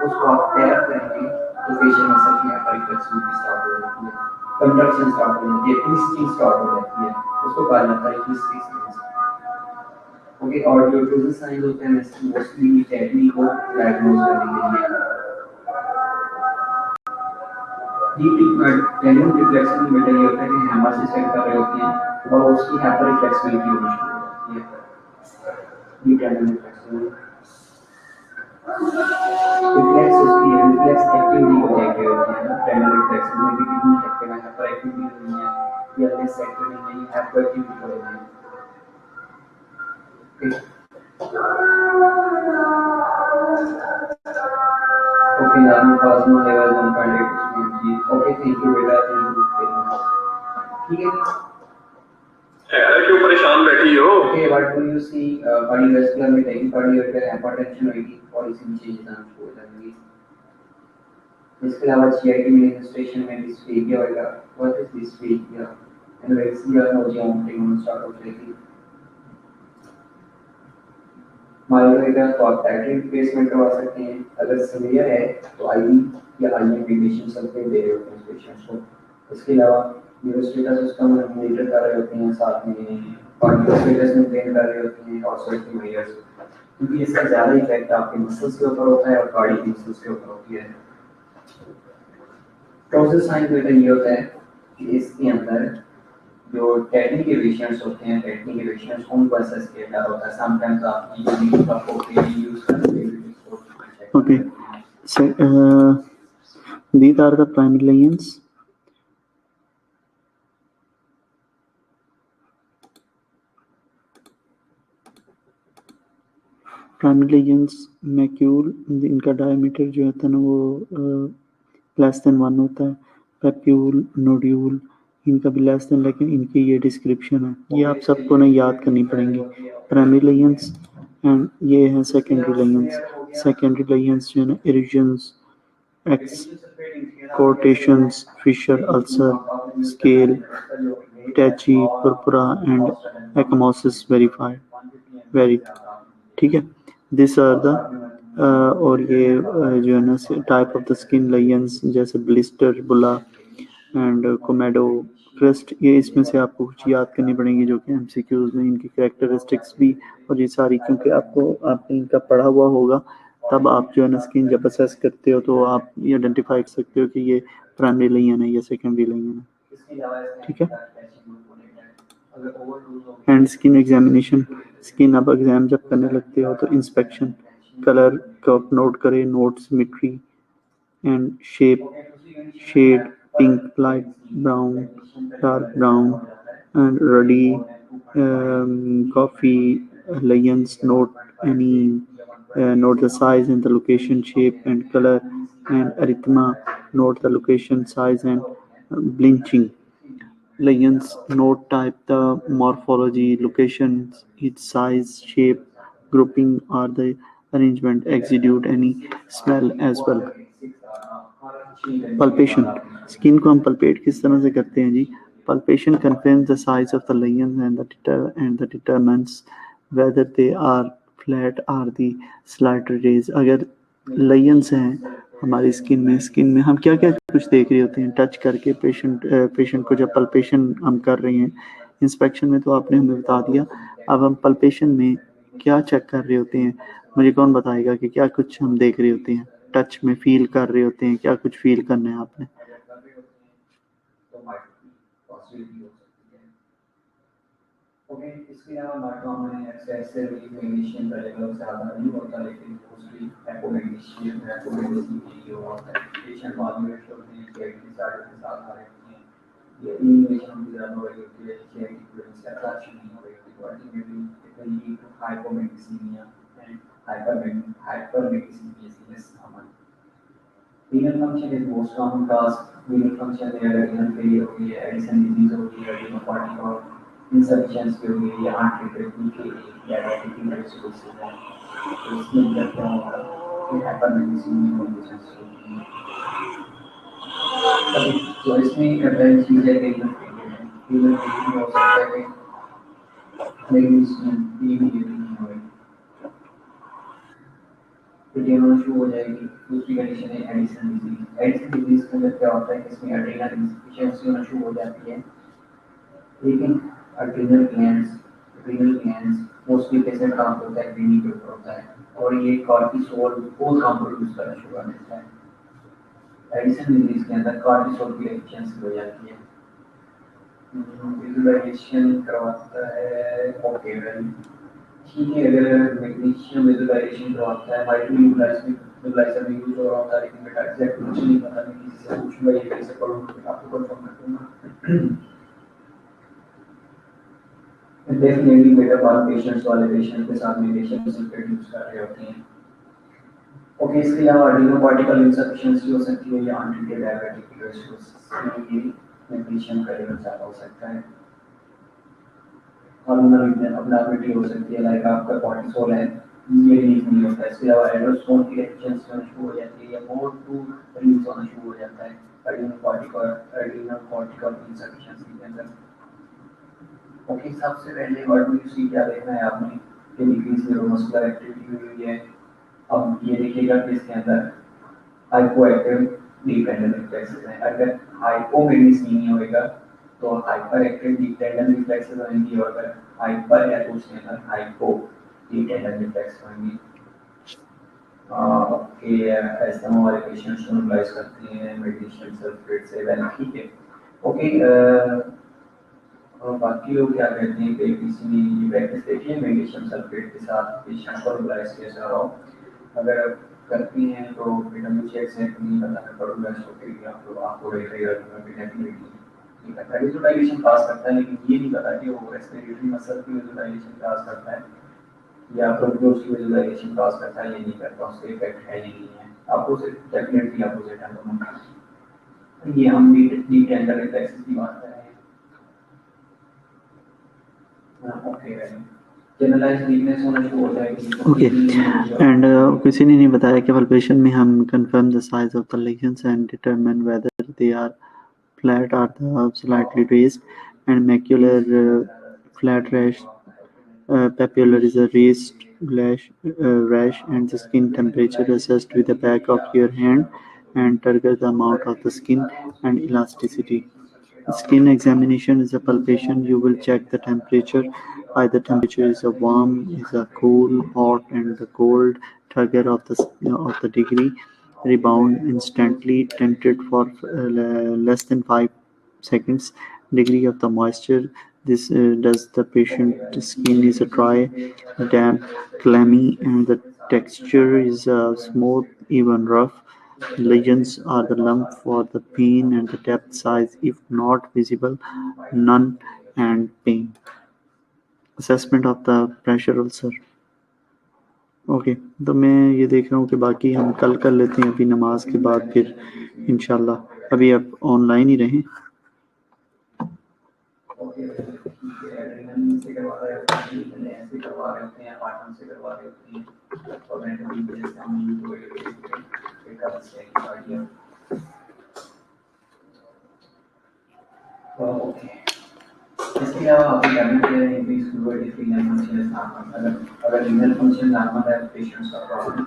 उसको आप टैप करेंगे तो फेशियल मसल की यहाँ पर रिफ्लेक्शन स्टार्ट हो जाती है, कंट्रैक्शन स्टार्ट हो जाती है, ट्विस्टिंग स्टार्ट हो जाती है, उसको कहा जाता है ट्विस्टिंग साइंस। ओके, और जो ट्विस्टिंग साइंस होते हैं मोस्टली टेक्निक को डायग्नोज करने के लिए टेनियम रिफ्लेक्शन में बेटा ये होता है कि हैमर से सेट कर रहे होते हैं और उसकी हाइपर रिफ्लेक्सिबिलिटी होनी शुरू हो जाती है। ये टेनियम रिफ्लेक्शन रिफ्लेक्स उसकी रिफ्लेक्स एक्टिविटी को देख रहे होते हैं ना, टेनियम रिफ्लेक्शन में भी कितनी एक्टिव है, हाइपर एक्टिविटी नहीं है या लेस एक्टिव नहीं है, हाइपर एक्टिविटी हो रही है। Okay, normal plasma level 1.8 mg। Okay, thank you बेटा, थैंक यू वेरी मच। ठीक है, क्यों परेशान बैठी हो? Okay, what do you see cardiovascular में टैकीकार्डिया हाइपरटेंशन होगी और इसी चेंजेस आना शुरू हो जाएंगे। इसके अलावा जीआईटी मैनिफेस्टेशन में डिस्फेगिया होगा। What is dysphagia? Anorexia, nausea, vomiting होना स्टार्ट हो जाएगी। माइग्रेटर तो आप टाइटरी रिप्लेसमेंट करवा सकते हैं। अगर सीवियर है तो आईवी या आईएम मेडिकेशन सबके दे रहे होते हैं पेशेंट्स को। इसके अलावा न्यूरोस्टेटस सिस्टम मॉनिटर कर रहे होते हैं, साथ में कार्डियो स्टेटस मेंटेन कर रहे होते हैं और सर्किट मेजर्स, क्योंकि इसका ज़्यादा इफेक्ट आपके मसल्स के ऊपर होता है और कार्डियक मसल्स के ऊपर होती है। प्रोसेस साइन बेटा ये होता है कि इसके अंदर जो टेक्निक एविशंस होते हैं, टेक्निक एविशंस उनको असेस किया जा होता है। समटाइम्स आप यूनिक का प्रोटीन यूज करते हैं। Okay, so these are the primary lesions. Primary lesions macule, इनका डायमीटर जो होता है ना वो लेस देन 1 होता है। पैप्यूल, नोड्यूल, इनका भी लेस देन, लेकिन इनकी ये डिस्क्रिप्शन है, ये आप सबको ना याद करनी पड़ेंगी। प्राइमरी लेयंस एंड ये है सेकेंडरी लेयंस। सेकेंडरी लेयंस जो है ना, erosions, excoriations, fissure ulcer, scale, petechiae, purpura and ecchymosis very, ठीक है। दिस आर द और ये जो है ना टाइप ऑफ द स्किन लेयंस, जैसे ब्लिस्टर, बुला एंड कोमेडो, क्रस्ट, ये इसमें से आपको कुछ याद करनी पड़ेंगी जो कि एमसीक्यूज में इनकी कैरेक्टरिस्टिक्स भी, और ये सारी, क्योंकि आपने इनका पढ़ा हुआ होगा, तब आप जो है ना स्किन जब असेस करते हो तो आप ये आइडेंटिफाई कर सकते हो कि ये प्राइमरी लेयन है या सेकेंडरी लेयन है, ठीक है। एंड स्किन एग्जामिनेशन, स्किन अब एग्जाम जब करने लगते हो तो इंस्पेक्शन, कलर को नोट करें, note symmetry and shape, shade, pink, light brown, dark brown and ruddy, coffee lesions, note any note the size and the location, shape and color and arithma, note the location, size and blinching. Lions note type, the morphology, locations, its size, shape, grouping or the arrangement, exude any smell as well. Palpation, skin को हम palpate किस तरह से करते हैं जी? Palpation confirms the size of the lions and the determines whether they are flat or the slighter rays. अगर lions हैं हमारी स्किन में हम क्या क्या कुछ देख रहे होते हैं टच करके, पेशेंट को जब पल्पेशन हम कर रहे हैं। इंस्पेक्शन में तो आपने हमें बता दिया, अब हम पल्पेशन में क्या चेक कर रहे होते हैं, मुझे कौन बताएगा कि क्या कुछ हम देख रहे होते हैं, टच में फील कर रहे होते हैं, क्या कुछ फील करना है आपने। ओके, इसके अलावा नाटकों में एक्सेसिव मैग्नीशियम का लेवल ज़्यादा नहीं होता, लेकिन मोस्टली हाइपोमैग्नीशियम जो होता है पेशेंट वाल्यूएट होते हैं के साथ आ रहे हैं, ये इन्वेशन भी ज़्यादा हो रही होती है, इसलिए इन्फ्लुएंस अट्रैक्शन नहीं हो रही होती, तो ultimately it will lead to hypomagnesaemia and hypermagnesaemia हमारी renal function is most common cause. Renal function में अगर renal failure हो गई है, एडिसन डिजीज हो गई है, रेटिनोपैथी और insufficiency हो गई है, आंत के ट्रीटमेंट के लिए या डायबिटिक रेसिडोसिस है, तो इसके अंदर क्या होगा कि हाइपरमैग्नीशियमिया होगी। तो इसमें पहली चीज़ है renal failure है, renal failure हो सकता है कि मैग्नीशियम इमीडिएटली नहीं होगी, होना शुरू हो जाएगी। दूसरी कंडीशन है एडिसन डिजीज। एडिसन डिजीज के अंदर क्या होता है कि इसमें एड्रेनल इनसफिशिएंसी होना शुरू हो जाती है, लेकिन एड्रेनल ग्लैंड्स मोस्टली कैसे काम होता है, ग्रीनी के ऊपर होता है और ये कॉर्टिसोल बहुत काम प्रोड्यूस करना शुरू कर देता है। एडिसन डिजीज के अंदर कॉर्टिसोल की एफिशिएंसी हो जाती है। विजुअलाइजेशन करवाता है, ओके वेल ठीक है, अगर मैग्नीशियम विजुअलाइजेशन करवाता है, विजुअलाइजर में यूज हो रहा होता है, लेकिन बेटा एग्जैक्ट कुछ नहीं पता, मैं किसी से पूछूंगा ये कैसे करूंगा, आपको कंफर्म कर दूंगा। डेफिनेटली बेटा बाल पेशेंट्स वाले पेशेंट के साथ मेडिकेशन सल्फेट यूज कर रहे होते हैं। ओके, इसके अलावा एडिनोपार्टिकल इनसफिशिएंसी हो सकती है या एंटी डायबिटिक रेसिडोसिस, मैग्नीशियम का लेवल ज़्यादा हो सकता है। हार्मोनल अबनॉर्मलिटी हो सकती है, लाइक आपका कॉर्टिसोल है ये रिलीज नहीं होता है। इसके अलावा एल्डोस्टेरोन की एफिशिएंसी होना शुरू हो जाती है या मोर टू रिलीज होना शुरू हो जाता है एडिनोकॉर्टिकल इनसफिशिएंसी के अंदर। ओके, सबसे पहले व्हाट डू यू सी, क्या देखना है आपने कि डिक्रीज न्यूरोमस्कुलर एक्टिविटी हुई है। अब ये देखिएगा कि इसके अंदर hypo active deep tendon reflexes हैं। अगर हाइपोमैग्नीशियमिया होगा तो hyper active deep tendon reflexes होंगी, और अगर हाइपर है तो उसके अंदर हाइपो डीप टेंडन रिफ्लेक्स होंगी। ओके, एस्थमा वाले पेशेंट्स को न्यूट्रलाइज करते हैं मैग्नीशियम सल्फेट से, वेल ठीक है। ओके, बाकी लोग क्या कहते हैं कि किसी ने ये प्रैक्टिस देखी है मैग्नीशियम सल्फेट के साथ पेशेंट को न्यूट्रलाइज कैसे हो, अगर करती हैं तो विटामिन चेक से नहीं पता है पड़ोगा इसको तो आपको डेफिनेटली विजुअलाइजेशन पास करता है, लेकिन ये नहीं पता कि वो रेस्पिरेटरी मसल की विजुअलाइजेशन पास करता है या प्रोग्लोस की विजुअलाइजेशन पास करता है, ये नहीं करता, उसके इफेक्ट है ये नहीं है। अपोजिट डेफिनेटली अपोजिट है दोनों। ये हम डीप टेंडर रिफ्लेक्सेस की बात कर रहे हैं। ओके एंड किसी ने नहीं बताया कि palpation में हम confirm the size of the lesions and determine whether they are flat or the slightly raised, and macular flat rash, papular is a raised rash, and the skin temperature assessed with the back of your hand, and turgor the amount of the skin and elasticity. Skin examination is a palpation. You will check the temperature. Either temperature is a warm, is a cool, hot, and the cold trigger of the degree. Rebound instantly, tinted for less than 5 seconds. Degree of the moisture. This does the patient skin is a dry, damp, clammy, and the texture is smooth, even rough. Legends are the lump for the pain and the depth size if not visible, none, and pain. Assessment of the pressure ulcer. Okay तो मैं ये देख रहा हूँ कि बाकी हम कल कर लेते हैं अभी नमाज के बाद, फिर इंशाल्लाह अभी आप ऑनलाइन ही रहें। इसके अलावा आपको टैबलेट के increase fluid renal function is normal. अगर रीनल फंक्शन नॉर्मल है पेशेंट्स का प्रॉब्लम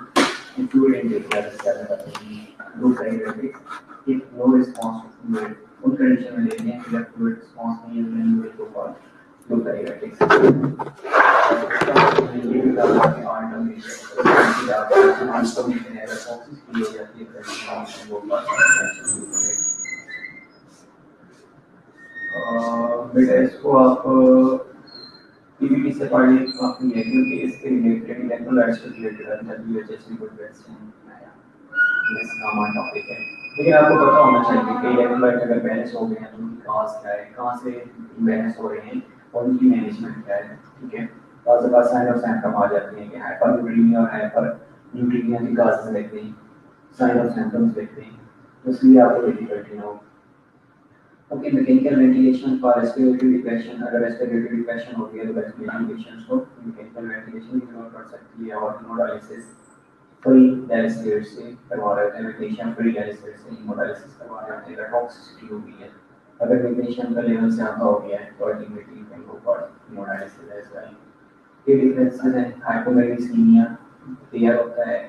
फ्लूइड इनटेक ज़्यादा करते हैं। Low diuretics if no response to fluid उन कंडीशन में लेते हैं कि जब फ्लूइड रिस्पांस नहीं है then we will go for low diuretics. ये भी काफी ऑल्टरनेटिव है रिस्पांसेस की हो जाती है वो बेटा इसको आप पीवीटी से पढ़ने काफी है क्योंकि इसके रिलेटेड इलेक्ट्रोलाइट्स से रिलेटेड है यूएचएस की कोई क्वेश्चन आया इस कॉमन टॉपिक है। लेकिन आपको पता होना चाहिए कि इलेक्ट्रोलाइट अगर बैलेंस हो गए हैं तो उनकी कॉज क्या है, कहाँ से बैलेंस हो रहे हैं और उनकी मैनेजमेंट क्या है। ठीक है, तो साइन और सिम्टम आ जाते हैं कि हाइपरन्यूट्रीमिया और हाइपरन्यूट्रीमिया की कॉजेस देखते हैं, साइन और सिम्टम्स देखते हैं, तो इसलिए आपको डिफिकल्टी ना हो। Okay, mechanical ventilation for respiratory depression. अगर रेस्पिरेटरी डिप्रेशन होती है तो रेस्पिरेटरी पेशेंट्स को मैकेनिकल वेंटिलेशन की जरूरत पड़ सकती है और हेमोडायलिसिस फ्री डायलिसिस से करवा रहे हैं, मैग्नीशियम फ्री डायलिसिस से हेमोडायलिसिस करवा रहे हैं अगर टॉक्सिसिटी हो गई है। अगर मैग्नीशियम का लेवल ज़्यादा हो गया है तो ultimately can go for haemodialysis as well. ये डिफरेंसेस हैं। हाइपोमैग्नीसीमिया रेयर होता है,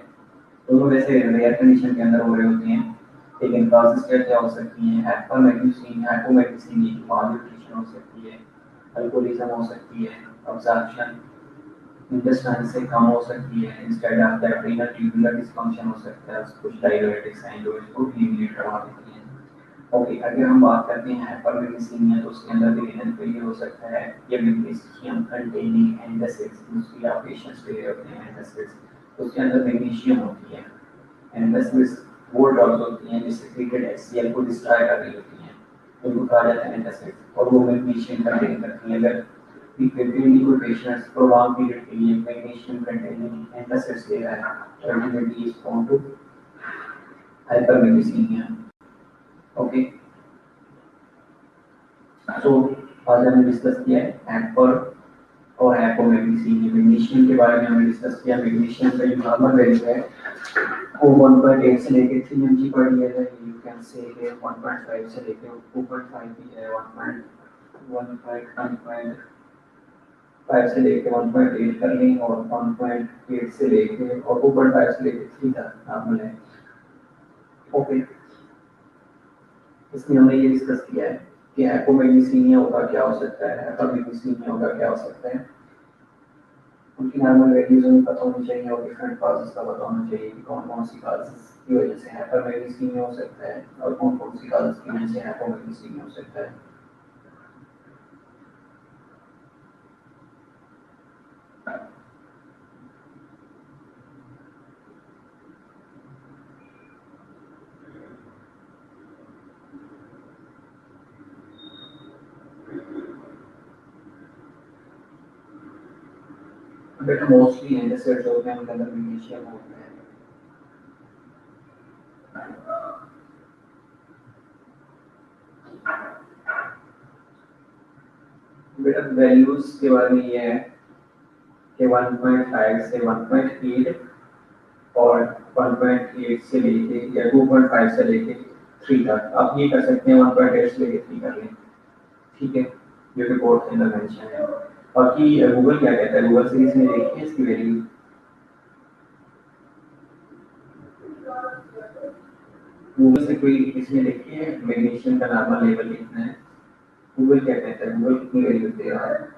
दोनों वैसे रेयर कंडीशन के अंदर हो रहे होते हैं, लेकिन कॉजेस क्या हो सकती हैं। हाइपोमैग्नीसीमिया की malnutrition हो सकती है, अल्कोहलिज्म हो सकती है, अब्जॉर्प्शन इंटेस्टाइन से कम हो सकती है, instead of that renal tubular dysfunction हो सकता है, कुछ डाययूरेटिक्स हैं जो इसको इलिमिनेट करवा देती हैं। ओके, अगर हम बात करते हैं हाइपरमैग्नीसीमिया तो उसके अंदर भी रीनल फेलियर हो सकता है या मैग्नीशियम कंटेनिंग एंटासिड्स, दूसरी आप पेशेंट्स ले रहे होते हैं एंटासिड्स तो उसके अंदर मैग्नीशियम होती है, एंटासिड्स वो ड्रग्स होती हैं जिससे क्रिकेट HCl को डिस्ट्रॉय कर रही होती हैं, उनको कहा जाता है एंटासिड और वो मैग्नीशियम कंटेन करती हैं। अगर frequently कोई पेशेंट्स प्रोलॉन्ग पीरियड के लिए मैग्नीशियम कंटेनिंग एंटासिड्स ले रहा है तो अल्टीमेटली इज बोund टू हाइपरमैग्नीसीमिया। ओके, सो आज हमने डिस्कस किया है हाइपर और हाइपोमैग्नीसीमिया। मैग्नीशियम के बारे में हमने डिस्कस किया। मैग्नीशियम का जो नॉर्मल वैल्यू है वो 1.8 से लेके 3 mg पर लिया है। यू कैन से 1.5 से लेके 2.5 भी है, 1.5 से लेके 1.8 कर लें और 1.8 से लेके और 2.5 से लेके 3 तक नॉर्मल है। ओके, इसमें हमने ये डिस्कस किया है कि हाइपोमैग्नीसीमिया होगा क्या हो सकता है, हाइपरमैग्नीसीमिया होगा क्या हो सकता है, उनकी नॉर्मल वैल्यूज हमें पता होनी चाहिए और डिफरेंट कॉजेस का पता होना चाहिए कि कौन कौन सी कॉजेस की वजह से हाइपरमैग्नीसीमिया हो सकता है और कौन कौन सी कॉजेस की वजह से हाइपोमैग्नीसीमिया हो सकता है। बट मोस्टली एंटासिड्स होते हैं उनके अंदर मैग्नीशियम होता है। बेटा वैल्यूज के बारे में ये है कि 1.5 से 1.8 और 1.8 से लेके या 2.5 से लेके 3 तक आप ये कर सकते हैं, 1.8 से लेके 3 कर लें, ठीक है, जो कि कोड के अंदर मेंशन है। बाकी गूगल क्या कहता है, गूगल सीरीज में देखिए इसकी वैल्यू, गूगल से कोई इसमें देखिए मैग्नीशियम का नॉर्मल लेवल कितना है, गूगल क्या कहता है, गूगल कितनी वैल्यू दे रहा है।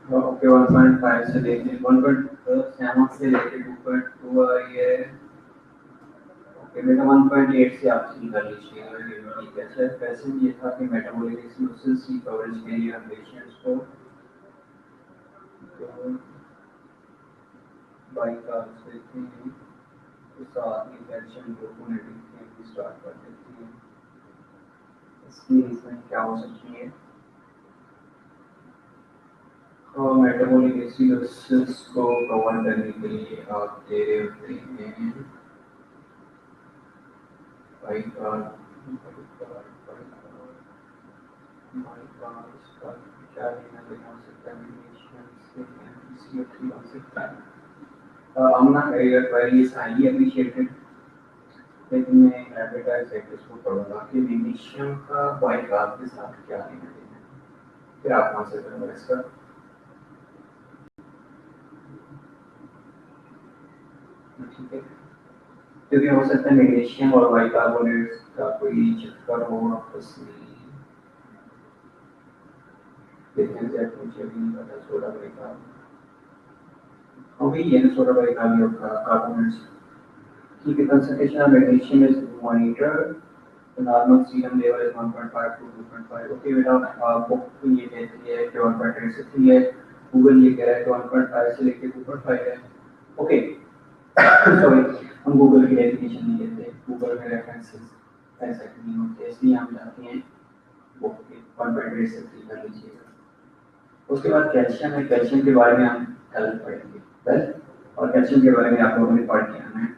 ओके 1.5 से लेके 1.7 से लेके 2.2 आई है। ओके बेटा 1.8 से आप सी कर लीजिएगा, ठीक है सर। वैसे ये था कि मेटाबॉलिक डिसीजेस की कवरेज के लिए हम पेशेंट्स को बाइकार्ब्स देते हैं, तो साथ ही कैल्शियम ग्लूकोनेटिक थेरेपी स्टार्ट कर देते हैं। इसकी रीजन क्या हो सकती है, तो मेटाबॉलिक डिसीजेस को कवर करने के लिए आप दे रहे होते हैं बाइकार्ब, क्या लेना हो सकता है, मैग्नीशियम से CO3 हो सकता है। I'm not very highly appreciated, लेकिन मैं एपेटाइट सेक्टर्स को पढ़ूंगा कि मैग्नीशियम का बाइकार्ब के साथ क्या लेना देना है, फिर आप कौन से करूँगा इसका। ठीक है, क्योंकि हो सकता है मैग्नीशियम और बाइकार्बोनेट्स का कोई चक्कर हो आपस में, लेकिन जब मुझे भी नहीं पता सोडा बाइकार्ब, वही है सोडा बाइकार्ब का कार्बोनेट्स की concentration of magnesium is monitored. The normal serum level is 1.5 to 2.5. Okay बेटा बुक ये कहती है कि 1.8 से 3 है, गूगल ये कह रहा है कि 1.5 से लेके 2.5 है। ओके सॉरी, हम गूगल की डेफिनेशन नहीं लेते, गूगल में रेफरेंसेस ऐसा नहीं होते, इसलिए हम जाते हैं बुक के 1.8 से 3 कर लीजिएगा। उसके बाद कैल्शियम है, कैल्शियम के बारे में हम कल पढ़ेंगे वेल, और कैल्शियम के बारे में आप लोगों ने पढ़ के आना है।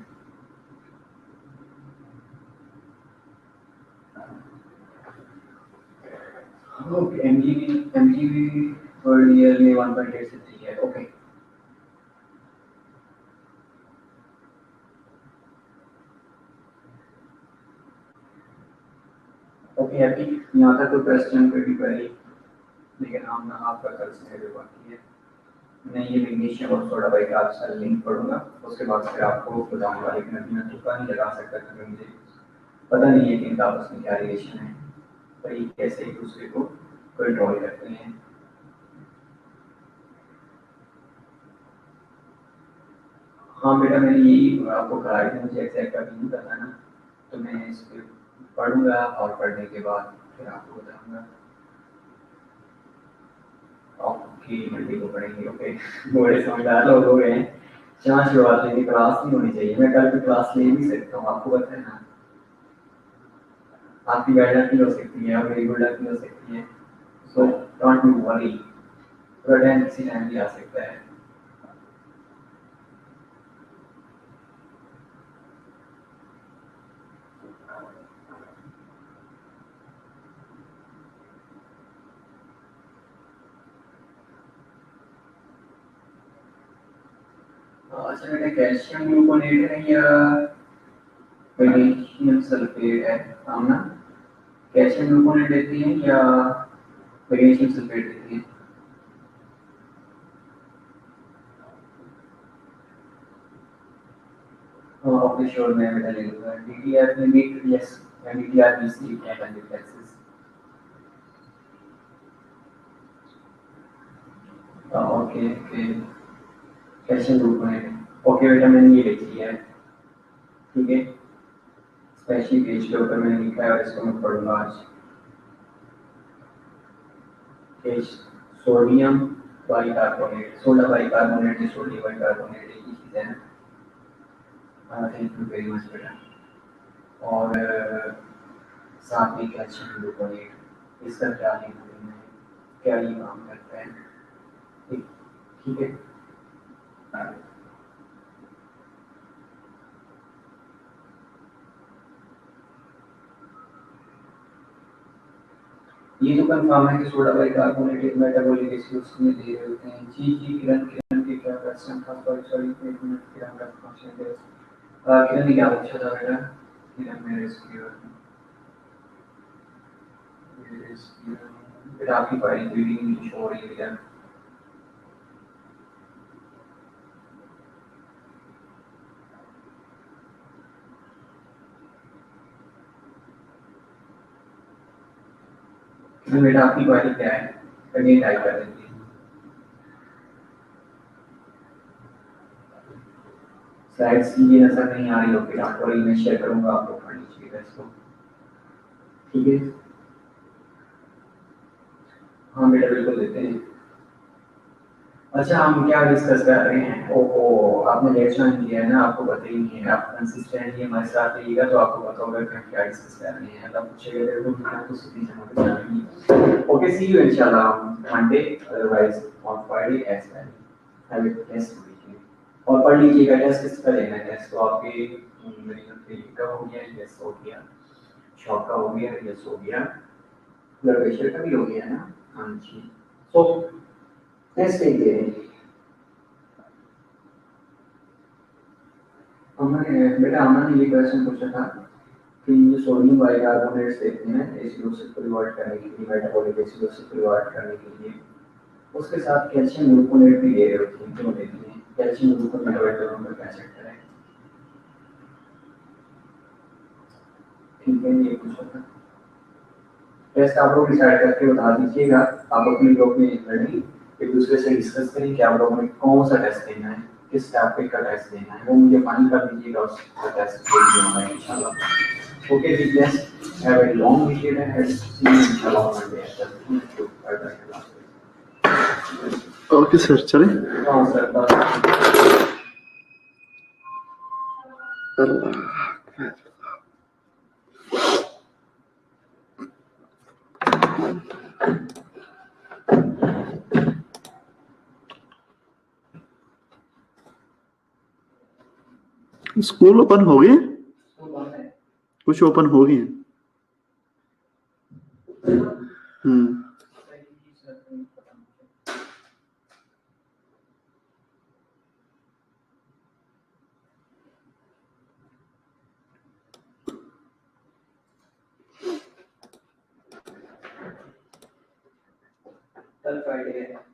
Okay, MGB per year में 1.8 से 3 है, ओके। ओके हैप्पी, यहाँ तक तो क्वेश्चन पे भी पहले, लेकिन हम आपका कल से जो बाकी है, मैं ये मैग्नीशियम और सोडा बाइकार्ब का लिंक पढ़ूंगा, उसके बाद फिर आपको बताऊंगा, लेकिन अभी मैं तुक्का नहीं लगा सकता क्योंकि मुझे पता नहीं है कि इनका आपस में क्या रिलेशन है, पर ये कैसे एक दूसरे को कंट्रोल करते हैं। हाँ बेटा मैंने यही आपको कहा है, मुझे एग्जैक्ट अभी नहीं पता ना, तो मैं इस पर पढ़ूंगा और पढ़ने के बाद फिर आपको बताऊंगा। ओके मंडे को पढ़ेंगे, ओके बड़े समझदार लोग हो गए हैं। चांस की बात लेकिन क्लास नहीं होनी चाहिए, मैं कल की क्लास ले भी सकता हूँ, आपको पता है ना, आपकी गाइडलाइन भी हो सकती है और मेरी गाइडलाइन भी हो सकती है, सो डोंट बी वरी, थोड़ा टाइम किसी टाइम भी आ सकता है। अच्छा बेटा कैल्शियम ग्लूकोनेट है या मैग्नीशियम सल्फेट है, हम ना कैल्शियम ग्लूकोनेट देती हैं या मैग्नीशियम सल्फेट देती हैं। ओके श्योर मैं बेटा ले लूंगा, डीटीआर में मीट यस, डीटीआर में सी क्या कंडक्टेंसेस, okay okay calcium gluconate, okay बेटा मैंने ये लिख लिया है, ठीक है, स्पेशली पेज के ऊपर मैंने लिखा है और इसको मैं पढ़ूंगा आज। सोडियम बाइकार्बोनेट, सोडा बाइकार्बोनेट या सोडियम बाइकार्बोनेट एक ही चीज़ है ना। थैंक यू वेरी मच बेटा। और साथ में कैल्शियम ग्लूकोनेट, इसका क्या लिंक है, क्या ये काम करता है, ठीक है। ये तो कंफर्म है कि सोडा बाइकार्बोनेट एक मेटाबॉलिक एसिड्स में दे रहे होते हैं। जी किरण के क्या क्वेश्चन था, सॉरी एक मिनट, किरण का क्वेश्चन है। किरण ने क्या पूछा था बेटा? किरण मेरे स्क्रीन बेटा आपकी फाइल रीडिंग नहीं शो हो रही है क्या? बेटा आपकी फाइल क्या है? अगेन टाइप कर देंगे। स्लाइड्स की ये नजर नहीं आ रही हो बेटा, और मैं शेयर करूंगा, आप लोग पढ़ लीजिएगा इसको, ठीक है। हाँ बेटा बिल्कुल देते हैं। अच्छा हम क्या डिस्कस कर रहे हैं? ओहो आपने लेट ज्वाइन किया है ना, आपको पता ही नहीं है। आप कंसिस्टेंटली हमारे साथ रहिएगा तो आपको पता होगा कि हम क्या डिस्कस कर रहे हैं। अगर पूछेगा तो आपको सीधी समझ में आएगी। ओके, सी यू इंशाल्लाह Monday, otherwise on Friday as well. Have a test week. और पढ़ लीजिएगा, टेस्ट किसका लेना है? टेस्ट तो आपके मेरी का हो गया, यस हो गया, शॉप का हो गया, यस हो गया, ब्लड प्रेशर का भी हो गया ना। हाँ जी, सो टेस्ट एक दे रहे। बेटा हमने ये क्वेश्चन पूछा था कि जो सोडियम बाइकार्बोनेट्स देते हैं एसिडोसिस को रिवर्ट करने के लिए, मेटाबॉलिक एसिडोसिस को रिवर्ट करने के लिए, उसके साथ कैल्शियम ग्लूकोनेट भी दे रहे होते हैं। क्यों देते हैं? कैल्शियम ग्लूकोनेट दोनों का क्या चक्कर है? ठीक है, ये पूछा था। टेस्ट आप लोग डिसाइड करके बता दीजिएगा। आप अपने ग्रुप में रेडी एक दूसरे से डिस्कस करें कि आप लोगों ने कौन सा टेस्ट देना है, किस टॉपिक का टेस्ट देना है, वो मुझे फाइनल कर दीजिएगा, उसका टेस्ट दे दूंगा इंशाल्लाह। Okay weakness, have a long weekend and see you इंशाल्लाह ऑन मंडे। ओके सर, चले। हाँ सर, स्कूल ओपन हो गए? कुछ ओपन हो गए हैं। कल फ्राइडे है।